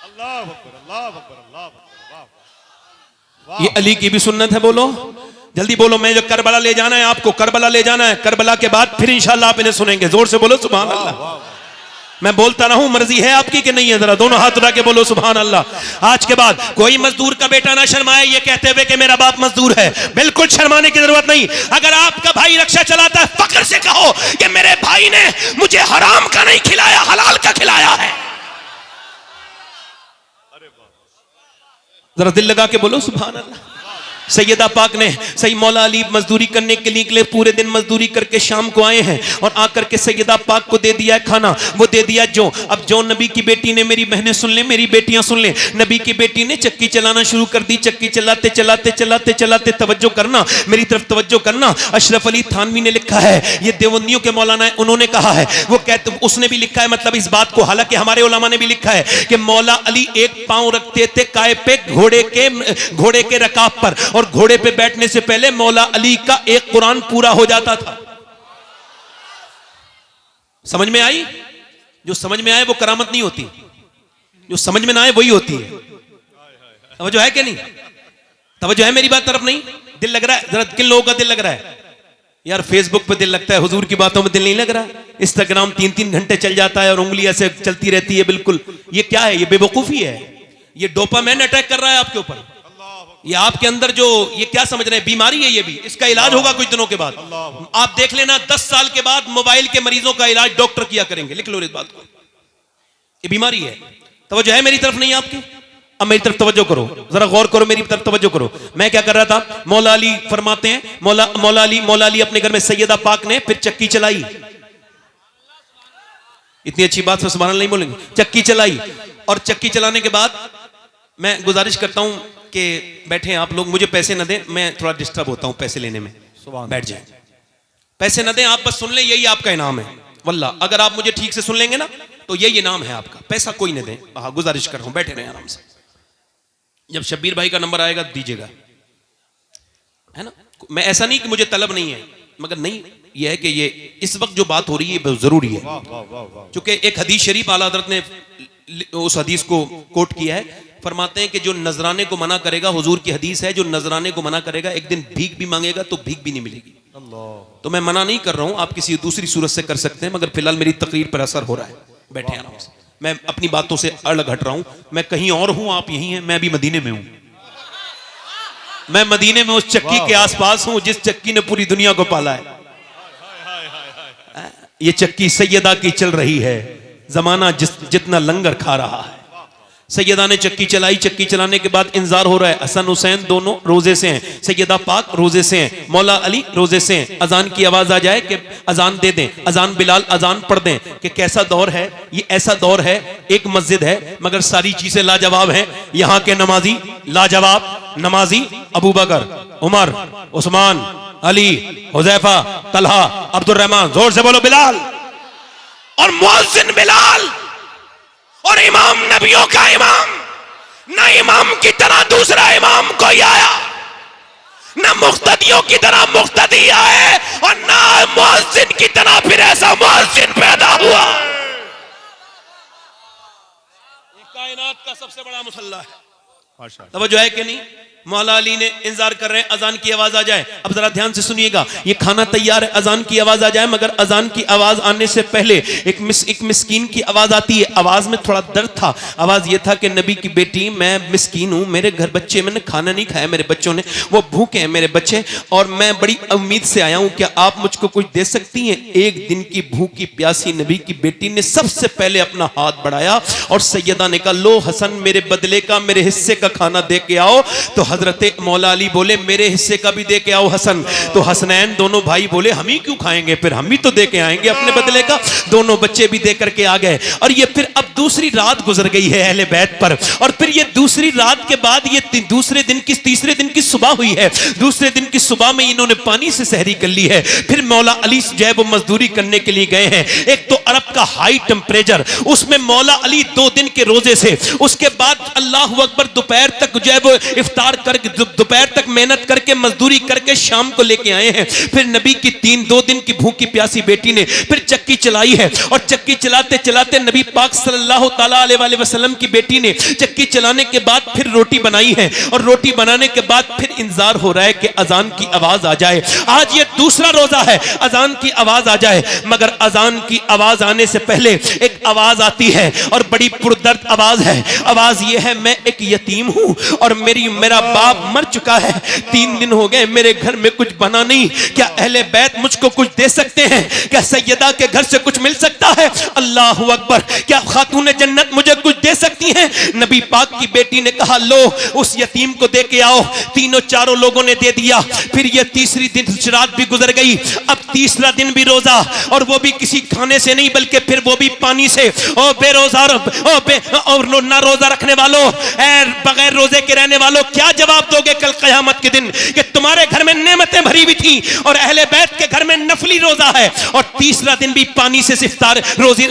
अल्लाह अकबर, अल्लाह अकबर, अल्लाह अकबर। ये अली की भी सुन्नत है। बोलो जल्दी बोलो, मैं जो करबला ले जाना है आपको, करबला ले जाना है। करबला के बाद फिर इंशाल्लाह आप इन्हें सुनेंगे। जोर से बोलो सुभान अल्लाह। मैं बोलता रहूं, मर्जी है आपकी कि नहीं है? जरा दोनों हाथ उठा के बोलो सुभान अल्लाह। आज के बाद कोई मजदूर का बेटा ना शर्माए ये कहते हुए कि मेरा बाप मजदूर है। बिल्कुल शर्माने की जरूरत नहीं। अगर आपका भाई रक्षा चलाता है फख्र से कहो कि मेरे भाई ने मुझे हराम का नहीं खिलाया, हलाल का खिलाया है। जरा दिल लगा के बोलो सुभान अल्लाह। सैयदा पाक ने सही मौला अली मजदूरी करने के लिए निकले, पूरे दिन मजदूरी करके शाम को आए हैं और आकर के सैयदा पाक को दे दिया है खाना, वो दे दिया जो। अब जो नबी की बेटी ने, मेरी बहनें सुन ले, मेरी बेटियां सुन ले, नबी की बेटी ने चक्की चलाना शुरू कर दी। चक्की चलाते चलाते चलाते चलाते, तवज्जो करना, मेरी तरफ तवज्जो करना। अशरफ अली थानवी ने लिखा है, ये देवबंदियों के मौलाना है, उन्होंने कहा है, वो कहते उसने भी लिखा है मतलब इस बात को, हालांकि हमारे उलमा ने भी लिखा है कि मौला अली एक पांव रखते थे काय पे घोड़े के रकाब पर, और घोड़े पे बैठने से पहले मौला अली का एक कुरान पूरा हो जाता था। समझ में आई? जो समझ में आए वो करामत नहीं होती, जो समझ में ना आए वही होती है। तवज्जो है कि नहीं? तवज्जो है मेरी बात तरफ? नहीं दिल लग रहा है? जरा किन लोगों का दिल लग रहा है? यार फेसबुक पे दिल लगता है, हुजूर की बातों में दिल नहीं लग रहा। इंस्टाग्राम 3-3 घंटे चल जाता है और उंगली ऐसे चलती रहती है। बिल्कुल ये क्या है? ये बेवकूफी है। ये डोपामाइन अटैक कर रहा है आपके ऊपर। ये आपके अंदर जो ये क्या समझ रहे हैं, बीमारी है ये भी। इसका इलाज होगा कुछ दिनों के बाद। आप देख लेना 10 साल के बाद मोबाइल के मरीजों का इलाज डॉक्टर किया करेंगे। लिख लो इस बात को, ये बीमारी है। तवज्जो है मेरी तरफ? नहीं आपकी? अब मेरी तरफ तवज्जो करो, जरा गौर करो, मेरी तरफ तवज्जो करो। मैं क्या कर रहा था? मौला अली फरमाते हैं, मौला अली अपने घर में सैयदा पाक ने फिर चक्की चलाई। इतनी अच्छी बात से सुभान अल्लाह नहीं बोलेंगे। चक्की चलाई और चक्की चलाने के बाद मैं गुजारिश करता हूं कि बैठे आप लोग, मुझे पैसे न दें, मैं थोड़ा डिस्टर्ब होता हूं पैसे लेने में। बैठ जाए। पैसे न दें, आप बस सुन लें, यही आपका इनाम है। वल्लाह अगर आप मुझे ठीक से सुन लेंगे ना तो यही इनाम है आपका, पैसा कोई न दें। हाँ, गुजारिश कर रहा हूं, बैठे रहें आराम से। जब शब्बीर भाई का नंबर आएगा दीजिएगा, है ना। मैं ऐसा नहीं कि मुझे तलब नहीं है, मगर नहीं यह है कि ये इस वक्त जो बात हो रही है बहुत जरूरी है। क्योंकि एक हदीस शरीफ आला हज़रत ने उस हदीस को कोट किया है, फरमाते हैं कि जो नजराने को मना करेगा, हुजूर की हदीस है, जो नजराने को मना करेगा एक दिन भीख भी मांगेगा तो भीख भी नहीं मिलेगी। तो मैं मना नहीं कर रहा हूं, आप किसी दूसरी सूरत से कर सकते हैं, मगर फिलहाल मेरी तकरीर पर असर हो रहा है। बैठे आराम से, मैं अपनी बातों से अलग हट रहा हूं। मैं कहीं और हूं, आप यहीं हैं, मैं भी मदीने में हूं। मैं मदीने में उस चक्की के आसपास हूं जिस चक्की ने पूरी दुनिया को पाला है। ये चक्की सैयदा की चल रही है, जमाना जितना लंगर खा रहा है। सैयदा ने चक्की चलाई, चक्की चलाने के बाद इंतजार हो रहा है। हसन हुसैन दोनों रोजे से हैं, सैयदा पाक रोजे से हैं, मौला अली रोजे से हैं। अजान की आवाज आ जाए कि अजान दे दें, अजान बिलाल अजान पढ़ दें। कि कैसा दौर है ये, ऐसा दौर है, एक मस्जिद है मगर सारी चीजें लाजवाब हैं। यहाँ के नमाजी लाजवाब नमाजी, अबू बकर, उमर, उस्मान, अली, हुजैफा, तलहा, अब्दुल रहमान, जोर से बोलो बिलाल। और मुअज्जिन बिलाल, और इमाम नबियों का इमाम। ना इमाम की तरह दूसरा इमाम कोई आया, ना मुक्तदियों की तरह मुक्तदी आए, और ना मुअज्जिन की तरह फिर ऐसा मुअज्जिन पैदा हुआ। ये कायनात का सबसे बड़ा मुसल्ला है। तवज्जो है कि नहीं। मौला अली ने इंतजार कर रहे हैं अजान की आवाज आ जाए। अब जरा ध्यान से सुनिएगा, ये खाना तैयार है, अजान की आवाज आ जाए, मगर अजान की आवाज आने से पहले एक मिस्कीन की आवाज आती है। आवाज में थोड़ा दर्द था। आवाज ये था कि नबी की बेटी, मैं मिस्कीन हूं, मेरे घर बच्चे, मैंने खाना नहीं खाया, मेरे बच्चों ने, वो भूखे हैं मेरे बच्चे, और मैं बड़ी उम्मीद से आया हूं, क्या आप मुझको कुछ दे सकती हैं। एक दिन की भूखी प्यासी नबी की बेटी ने सबसे पहले अपना हाथ बढ़ाया और सैयदा ने कहा, लो हसन मेरे बदले का, मेरे हिस्से का खाना दे के आओ। तो हजरत मौला अली बोले, मेरे हिस्से का भी दे के आओ हसन। तो हसनैन दोनों भाई बोले, हम ही क्यों खाएंगे, फिर हम ही तो दे के आएंगे अपने बदले का। दोनों बच्चे भी दे करके आ गए। और ये फिर अब दूसरी रात गुजर गई है अहले बैत पर, और फिर ये दूसरी रात के बाद ये तीसरे दिन की सुबह हुई है। दूसरे दिन की सुबह में इन्होंने पानी से सहरी कर ली है। फिर मौला अली जो है वो मजदूरी करने के लिए गए हैं। एक तो अरब का हाई टेम्परेचर, उसमें मौला अली 2 दिन के रोजे से, उसके बाद अल्लाह अकबर दोपहर तक जो है वो इफ्तार करके, दोपहर तक मेहनत करके मजदूरी करके शाम को लेके आए हैं। फिर नबी की 2 दिन की भूखी प्यासी बेटी ने फिर चक्की चलाई है, और चक्की चलाते चलाते नबी पाक सल्लल्लाहु ताला अलैहि वसल्लम की बेटी ने चक्की चलाने के बाद फिर रोटी बनाई है, और रोटी बनाने के बाद फिर इंतजार हो रहा है कि अजान की आवाज आ जाए। आज ये दूसरा रोजा है, अजान की आवाज आ जाए, मगर अजान की आवाज आने से पहले एक आवाज आती है, और बड़ी पुरदर्द आवाज है। आवाज ये है, मैं एक यतीम हूं और मेरा बाप मर चुका है, 3 दिन हो गए, मेरे घर में कुछ बना नहीं, क्या अहले बैत मुझको कुछ दे सकते हैं, क्या सैयदा के घर से कुछ मिल सकता है। अल्लाह अकबर, क्या खातून जन्नत मुझे कुछ दे सकती हैं। नबी पाक की बेटी ने कहा, लो उस यतीम को दे के आओ। तीनों चारों लोगों ने दे दिया। फिर ये तीसरी दिन रात भी गुजर गई। अब तीसरा दिन भी रोजा, और वो भी किसी खाने से नहीं, बल्कि फिर वो भी पानी से। ओ बेरोजा, और ना रोजा रखने वालों, बगैर रोजे के रहने वालों, क्या जवाब दोगे कल क़यामत के दिन कि तुम्हारे घर में नेमतें भरी हुई थी और अहले बैत के घर में नफली रोजा है, और तीसरा दिन भी पानी से इफ्तार रोजी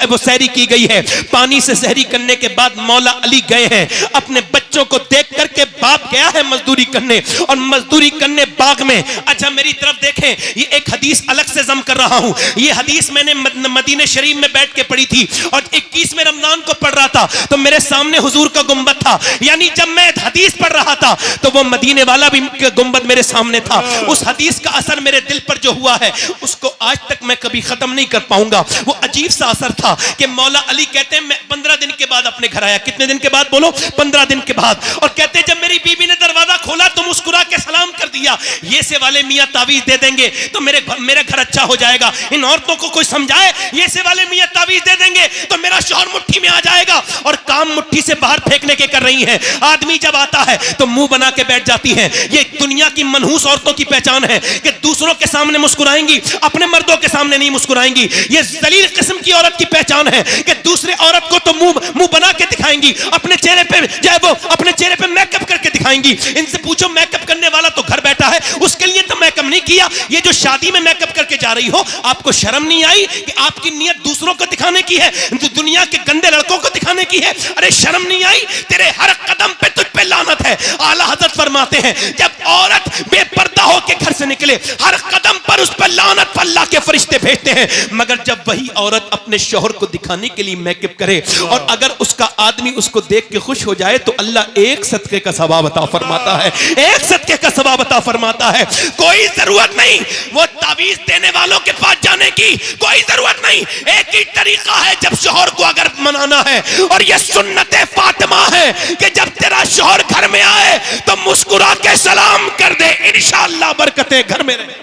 वो सहरी की गई है। पानी से सहरी करने के बाद मौला अली गए हैं अपने बच्चों को देख करके। बाप गया है मजदूरी करने, और मजदूरी करने बाग में। अच्छा मेरी तरफ देखें, ये एक हदीस अलग से जम कर रहा हूं। ये हदीस मैंने मदीने शरीफ में बैठ के पढ़ी थी, और 21वें रमजान को पढ़ रहा था, तो मेरे सामने हुजूर का गुंबद था। यानी जब मैं हदीस पढ़ रहा था तो वो मदीने वाला भी गुंबद मेरे सामने था। उस हदीस का असर मेरे दिल पर जो हुआ है, उसको आज तक मैं कभी खत्म नहीं कर पाऊंगा। वो अजीब सा असर था कि मौला अली कहते हैं, मैं 15 दिन के बाद अपने घर आया। कितने दिन के बाद बोलो? 15 दिन के बाद। और कहते हैं, जब मेरी बीबी ने दरवाजा खोला तो मुस्कुरा के सलाम कर दिया, ये से वाले मियां तावीज दे देंगे तो मेरा घर अच्छा हो जाएगा। इन औरतों को कोई समझाए, ये से वाले मियां तावीज दे देंगे तो मेरा शौहर मुट्ठी में आ जाएगा। और काम मुट्ठी से बाहर फेंकने के कर रही हैं। आदमी जब आता है तो मुंह बना के बैठ जाती हैं। ये दुनिया की मनहूस औरतों की पहचान है कि दूसरों के सामने मुस्कुराएंगी, अपने मर्दों के सामने नहीं मुस्कुराएंगी। ये जलील किस्म की औरत की पहचान है कि दूसरे औरत को तो मुंह बना के दिखाएंगी, अपने चेहरे पे जो है वो अपने चेहरे पे मेकअप करके दिखाएंगी। इनसे पूछो, मेकअप करने वाला तो घर बैठा लगता है उसके लिए तो मेकअप नहीं किया। ये जो शादी में मेकअप करके जा रही हो, आपको शर्म नहीं आई कि आपकी नियत दूसरों को दिखाने की है, दुनिया के गंदे लड़कों को दिखाने की है? अरे शर्म नहीं आई? तेरे हर कदम पे तुझ पे लानत है। आला हजरत फरमाते हैं जब औरत बेपर्दा होकर घर से निकले, हर कदम पर उस पर लानत पर अल्लाह के फरिश्ते भेजते हैं। मगर जब वही औरत अपने शौहर को दिखाने के लिए मेकअप करे और अगर उसका आदमी उसको देख के खुश हो जाए तो अल्लाह एक सदके का सवाब अता फरमाता है, एक सदके का सवाब अता फरमाता है। कोई जरूरत नहीं वो तावीज देने वालों के पास जाने की, कोई जरूरत नहीं। एक ही तरीका है जब शौहर को अगर मनाना है, और ये सुन्नत फातिमा है कि जब तेरा शौहर घर में आए तो मुस्कुरा के सलाम कर दे, इंशाअल्लाह बरकतें घर में रहे।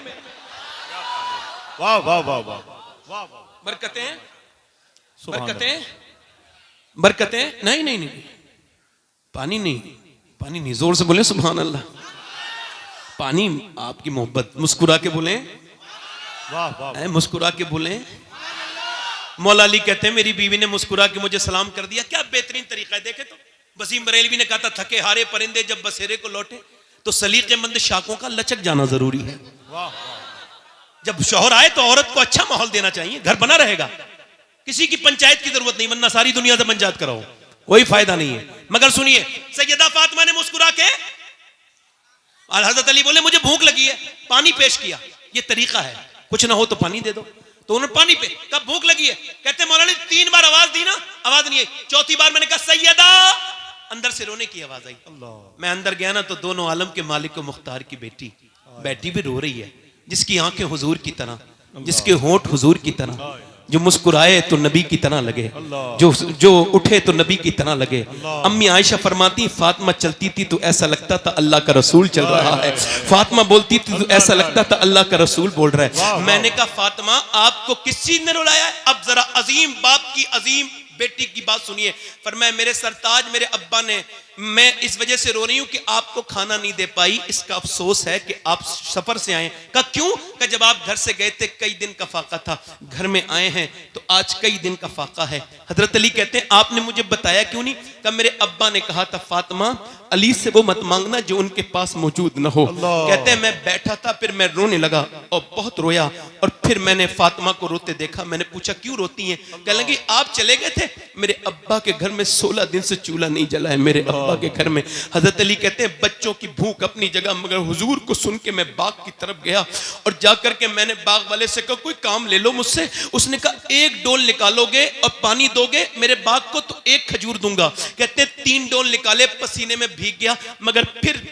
वाह वाह वाह वाह वाह, बरकतें बरकतें बरकतें। नहीं नहीं नहीं, पानी नहीं, पानी नहीं, जोर से बोले सुभान अल्लाह। पानी आपकी मोहब्बत, मुस्कुरा के बोले वाह वाह, मुस्कुरा के बोले। मौला अली कहते हैं मेरी बीवी ने मुस्कुरा के मुझे सलाम कर दिया। क्या बेहतरीन तरीका है। देखे तो वसीम बरेलवी ने कहा था थके हारे परिंदे जब बसेरे को लौटे, तो सलीकेमंद शाखों का लचक जाना जरूरी है। जब शौहर आए तो औरत को अच्छा माहौल देना चाहिए, घर बना रहेगा। किसी की पंचायत की जरूरत नहीं, वरना सारी दुनिया से पंचायत कराओ, कोई फायदा नहीं है। मगर सुनिए, सैयदा फातिमा ने मुस्कुरा के, हजरत अली बोले मुझे भूख लगी है, पानी पेश किया। ये तरीका है, कुछ ना हो तो पानी दे दो। तो उन्होंने पानी पे, कब भूख लगी है? कहते मौलाना 3 बार आवाज दी ना, आवाज नहीं आई। चौथी बार मैंने कहा सैयदा, अंदर से रोने की आवाज आई। मैं अंदर गया ना तो दोनों आलम के मालिक को मुख्तार की बेटी बैठी भी रो रही है, जिसकी आंखें हुजूर की तरह, जिसके होंठ हुजूर की तरह, जो मुस्कुराए तो नबी की तरह लगे, जो उठे तो नबी की तरह लगे। अम्मी आयशा फरमाती फातिमा चलती थी तो ऐसा लगता था अल्लाह का रसूल चल रहा है, फातिमा बोलती थी तो ऐसा लगता था अल्लाह का रसूल बोल रहा है। मैंने कहा फातिमा आपको किस चीज ने रुलाया है? अब जरा अजीम बाप की अजीम बेटी की बात सुनिए। फरमाया मेरे सरताज मेरे अब्बा ने, मैं इस वजह से रो रही हूं कि आपको खाना नहीं दे पाई, इसका अफसोस है कि आप सफर से आए। कहा क्यों? कि जब आप घर से गए थे कई दिन का फाका था, घर में आए हैं तो आज कई दिन का फाका है। हजरत अली कहते हैं आपने मुझे बताया क्यों नहीं? कहा मेरे अब्बा ने कहा था फातिमा अली से वो मत मांगना जो उनके पास मौजूद न हो। कहते हैं मैं बैठा था, फिर मैं रोने लगा और बहुत रोया, और फिर मैंने फातिमा को रोते देखा। मैंने पूछा क्यों रोती हैं? कहने लगी आप चले गए थे, मेरे अब्बा के घर में 16 दिन से चूल्हा नहीं जला है मेरे अब्बा के घर में। हजरत अली कहते हैं बच्चों की भूख अपनी जगह, मगर हुजूर को सुन के मैं बाग की तरफ गया और जाकर के मैंने बाग वाले से कहा कोई काम ले लो मुझसे। उसने कहा 1 डोल निकालोगे और पानी दोगे मेरे बाग को तो 1 खजूर दूंगा। कहते 3 डोल निकाले, पसीने में भीग गया, मगर फिर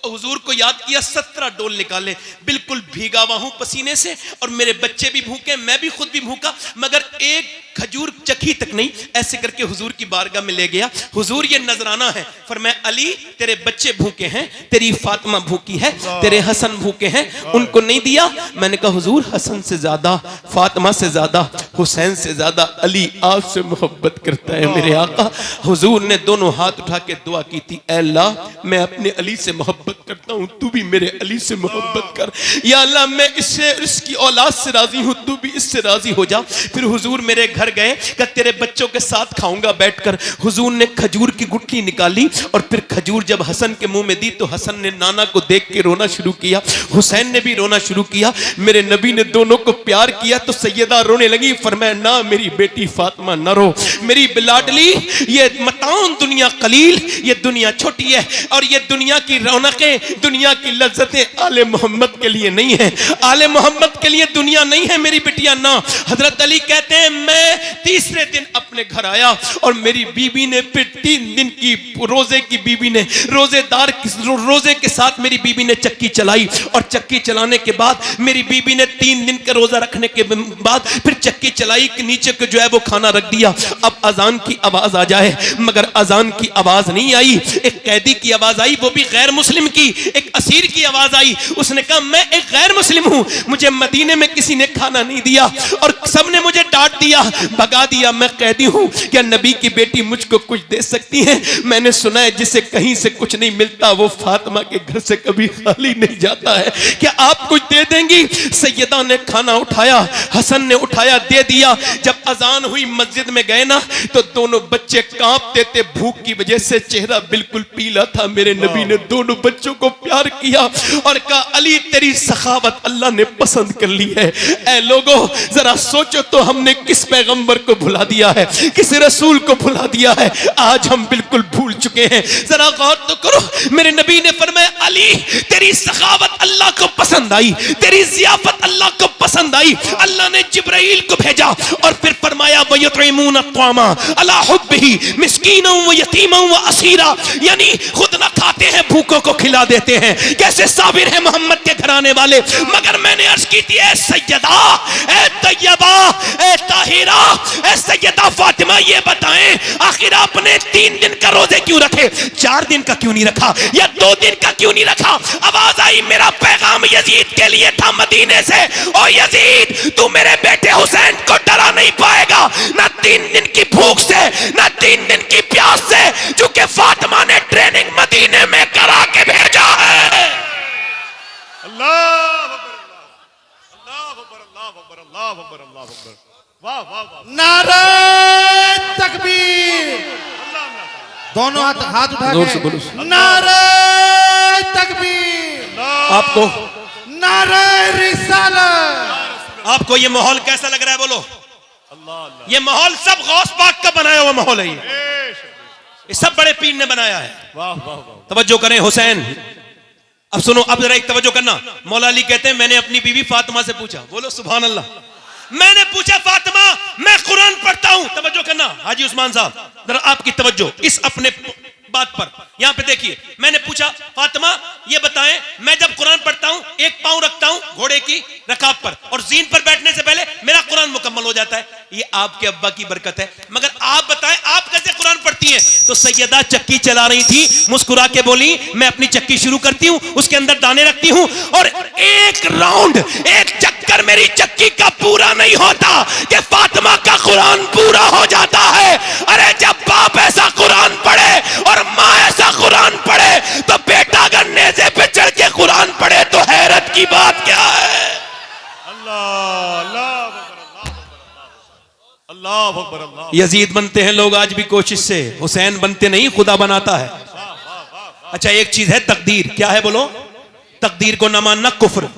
हुजूर को याद किया, 17 डोल निकाले, बिल्कुल भीगा हुआ हूं पसीने से, और मेरे बच्चे भी भूखे, मैं भी खुद भी भूखा, मगर 1 खजूर चखी तक नहीं। ऐसे करके हुजूर की बारगाह में ले गया। हुजूर ये नजराना है, फरमाया अली तेरे बच्चे भूखे हैं, तेरी फातिमा भूखी है, तेरे हसन भूखे हैं, उनको नहीं दिया। मैंने कहा हुजूर हसन से ज्यादा, फातिमा से ज्यादा, हुसैन से ज्यादा अली आपसे मोहब्बत करता है मेरे आका। हुजूर ने दोनों हाथ उठा के दुआ की थी, ऐ अल्लाह मैं अपने अली से मोहब्बत करता हूं, तू भी मेरे अली से मोहब्बत कर। या अल्लाह मैं इससे, इसकी औलाद से राजी हूं, तू भी इससे राजी हो जा। फिर हुजूर मेरे घर गए, कि तेरे बच्चों के साथ खाऊंगा बैठकर। हुजूर ने खजूर की गुठली निकाली और फिर खजूर जब हसन के मुंह में दी तो हसन ने नाना को देख के रोना शुरू किया, हुसैन ने भी रोना शुरू किया। मेरे नबी ने दोनों को प्यार किया तो सैयदा रोने लगी। फरमाया ना मेरी बेटी फातिमा न रो, मेरी बिलाडली, ये मताउन दुनिया कलील, ये दुनिया छोटी है और ये दुनिया की रौनकें, दुनिया की लज्जतें आले मोहम्मद के लिए नहीं है, आले मोहम्मद के लिए दुनिया नहीं है मेरी बिटिया ना। हजरत अली कहते हैं मैं तीसरे दिन अपने घर आया और मेरी बीबी ने फिर 3 दिन की रोजे की बीबी ने, रोजेदार रोजे के साथ मेरी बीबी ने चक्की चलाई, और चक्की चलाने के बाद मेरी बीबी ने 3 दिन का रोजा रखने के बाद फिर चक्की चलाई कि नीचे को जो है वो खाना रख दिया। अब अजान की आवाज आ जाए, मगर अजान की आवाज नहीं आई। एक कैदी की आवाज आई, वो भी गैर मुस्लिम की, एक असीर की आवाज आई। उसने कहा मैं एक गैर मुस्लिम हूं, मुझे मदीने में किसी ने खाना नहीं दिया और सबने मुझे डांट दिया, भगा दिया, मैं कैदी हूं, क्या नबी की बेटी मुझको कुछ दे सकती है? मैंने सुना है जिसे कहीं से कुछ नहीं मिलता वो फातिमा के घर से कभी खाली नहीं जाता है, क्या आप कुछ दे देंगी? सैयदा ने खाना उठाया, हसन ने उठाया, दे दिया। जब अजान हुई मस्जिद में गए ना तो दोनों बच्चे कांपते थे, भूख की वजह से चेहरा बिल्कुल पीला था। मेरे नबी ने दोनों बच्चों को प्यार किया और कहा अली तेरी सखावत अल्लाह ने पसंद कर ली है। ऐ लोगों जरा सोचो तो हमने किस पैगंबर को भुला दिया है, किस रसूल को भुला दिया है, आज हम बिल्कुल भूल चुके हैं। जरा गौर तो करो, मेरे नबी ने फरमाया अली तेरी सखावत अल्लाह को पसंद आई, तेरी ज़ियाफत अल्लाह को पसंद आई। अल्लाह ने जिब्राइल को भेजा और फिर फरमाया वयुतइमून अत्वामा अला हुब्बिही मिस्कीना व यतीमा व असीरा, यानी खुद ना खाते हैं भूखों को खिला देते हैं। कैसे साबिर है मोहम्मद के घराने वाले। मगर मैंने अर्ज की थी, ए सैयदा, ए तैयबा, ए ताहिरा, ए सैयदा फातिमा, ये बताएं आखिर आपने 3 दिन का रोजे क्यों रखे, 4 दिन का क्यों नहीं रखा, या 2 दिन का क्यों नहीं रखा? आवाज आई, मेरा पैगाम यजीद के लिए था मदीने से, ओ यजीद तू मेरे बेटे हुसैन को डरा नहीं पाएगा, ना 3 दिन की भूख से, ना 3 दिन की प्यास से, क्योंकि फातिमा ने ट्रेनिंग मदीने में करा के भेजा है। अल्लाह अकबर, अल्लाह अकबर, अल्लाह अकबर, अल्लाह अकबर, अल्लाह अकबर। वाह वाह वाह, नारे तकबीर, अल्लाह अल्लाह, दोनों हाथ उठा जोर से के बोलो। नारे तकबीर, आपको नारे रिसालत। आपको ये माहौल कैसा लग रहा है? बोलो। अल्लाह अल्लाह, ये माहौल सब गौस पाक का बनाया हुआ माहौल है। बेश, ये सब बड़े पीर ने बनाया है। वाह वाह वाह, तवज्जो करें हुसैन, अब सुनो, अब जरा एक तवज्जो करना। मौला अली कहते हैं मैंने अपनी बीवी फातिमा से पूछा, बोलो सुभान अल्लाह, मैंने पूछा फातिमा मैं कुरान पढ़ता हूं, तवज्जो करना हाजी उस्मान साहब, जरा आपकी तवज्जो इस अपने बात पर, यहां पे देखिए। मैंने पूछा फातिमा ये बताएं मैं जब कुरान पढ़ता हूं एक पांव रखता हूं घोड़े की रकाब पर और जीन पर बैठने से पहले मेरा कुरान मुकम्मल हो जाता है, ये आपके अब्बा की बरकत है, मगर आप बताएं आप कैसे कुरान पढ़ती हैं? तो सैयदा चक्की चला रही थी, मुस्कुरा के बोली मैं अपनी चक्की शुरू करती हूं, उसके अंदर दाने रखती हूं और एक राउंड, एक चक्कर मेरी चक्की का पूरा नहीं होता कि फातिमा का कुरान पूरा हो जाता है। अरे जब बाप ऐसा कुरान पढ़े और माँ ऐसा कुरान पढ़े तो बेटा अगर नेज़े पे चढ़ के कुरान पढ़े तो हैरत की बात क्या है? अल्लाह अल्लाह अकबर, अल्लाह अकबर, अल्लाह अकबर, अल्लाह। यजीद बनते हैं लोग आज भी कोशिश से, हुसैन बनते नहीं, खुदा बनाता है। अच्छा एक चीज है तकदीर, क्या है बोलो? तकदीर को ना मानना कुफ्र,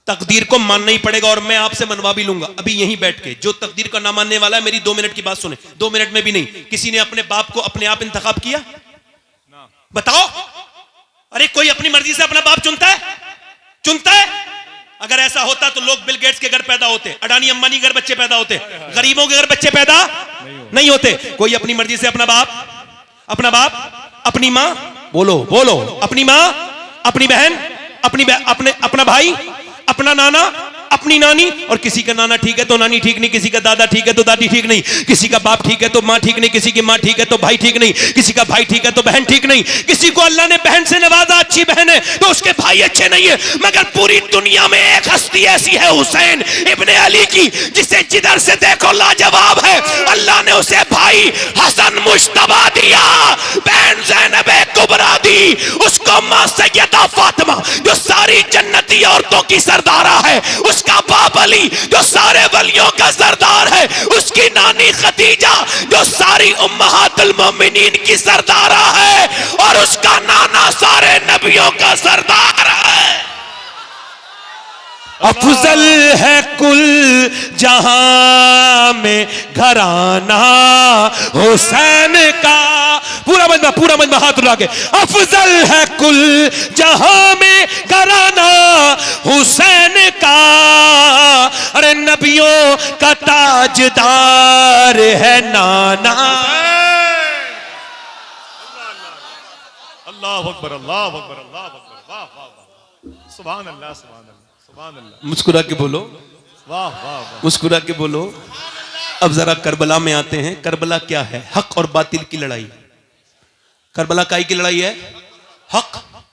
तकदीर को मानना ही पड़ेगा और मैं आपसे मनवा भी लूंगा अभी यहीं बैठ के। जो तकदीर को ना मानने वाला है मेरी 2 मिनट की बात सुने, 2 मिनट में भी नहीं। किसी ने अपने बाप को अपने आप इंतखाब किया? बताओ। अरे कोई अपनी मर्जी से अपना बाप चुनता है? चुनता है? अगर ऐसा होता तो लोग बिल गेट्स के घर पैदा होते, अडानी अंबानी के घर बच्चे पैदा होते, गरीबों के घर बच्चे पैदा नहीं होते। कोई अपनी मर्जी से अपना बाप, अपनी माँ, बोलो बोलो, अपनी माँ, अपनी बहन, अपना भाई, अपना नाना, अपनी नानी, और किसी का नाना ठीक है तो नानी ठीक नहीं, किसी का दादा ठीक है तो दादी ठीक नहीं, किसी का बाप ठीक है तो माँ ठीक नहीं, किसी की माँ ठीक है तो भाई ठीक नहीं, किसी का भाई ठीक है तो बहन ठीक नहीं, किसी को अल्लाह ने बहन से नवाजा, अच्छी बहन है तो उसके भाई अच्छे नहीं है। मगर पूरी दुनिया में एक हस्ती ऐसी है हुसैन इब्ने अली की, जिसे जिधर से देखो लाजवाब है। अल्लाह ने उसे भाई हसन मुश्तबा दिया, बहन ज़ैनब कुबरा दी, उसको माँ सैयदा फातिमा जो सारी जन्नती औरतों की सरदारा है, उसका बाप अली जो सारे वलियों का सरदार है, उसकी नानी खदीजा जो सारी उम्महातुल मोमिनीन की सरदारा है, और उसका नाना सारे नबियों का सरदार है। अफजल है कुल जहां में घराना हुसैन का, पूरा मजमा हाथ उठा के, अफजल है कुल जहां में घराना हुसैन का, अरे नबियों का ताजदार है नाना। अल्लाह अकबर, अल्लाह अकबर, अल्लाह अकबर, वाह वाह वाह, सुभान अल्लाह, सुभान अल्लाह, सुभान अल्लाह। मुस्कुरा के बोलो, वाह वाह वाह, मुस्कुरा के बोलो। अब जरा करबला में आते हैं। करबला क्या है? हक और बातिल की लड़ाई। करबला काई की लड़ाई है? हक,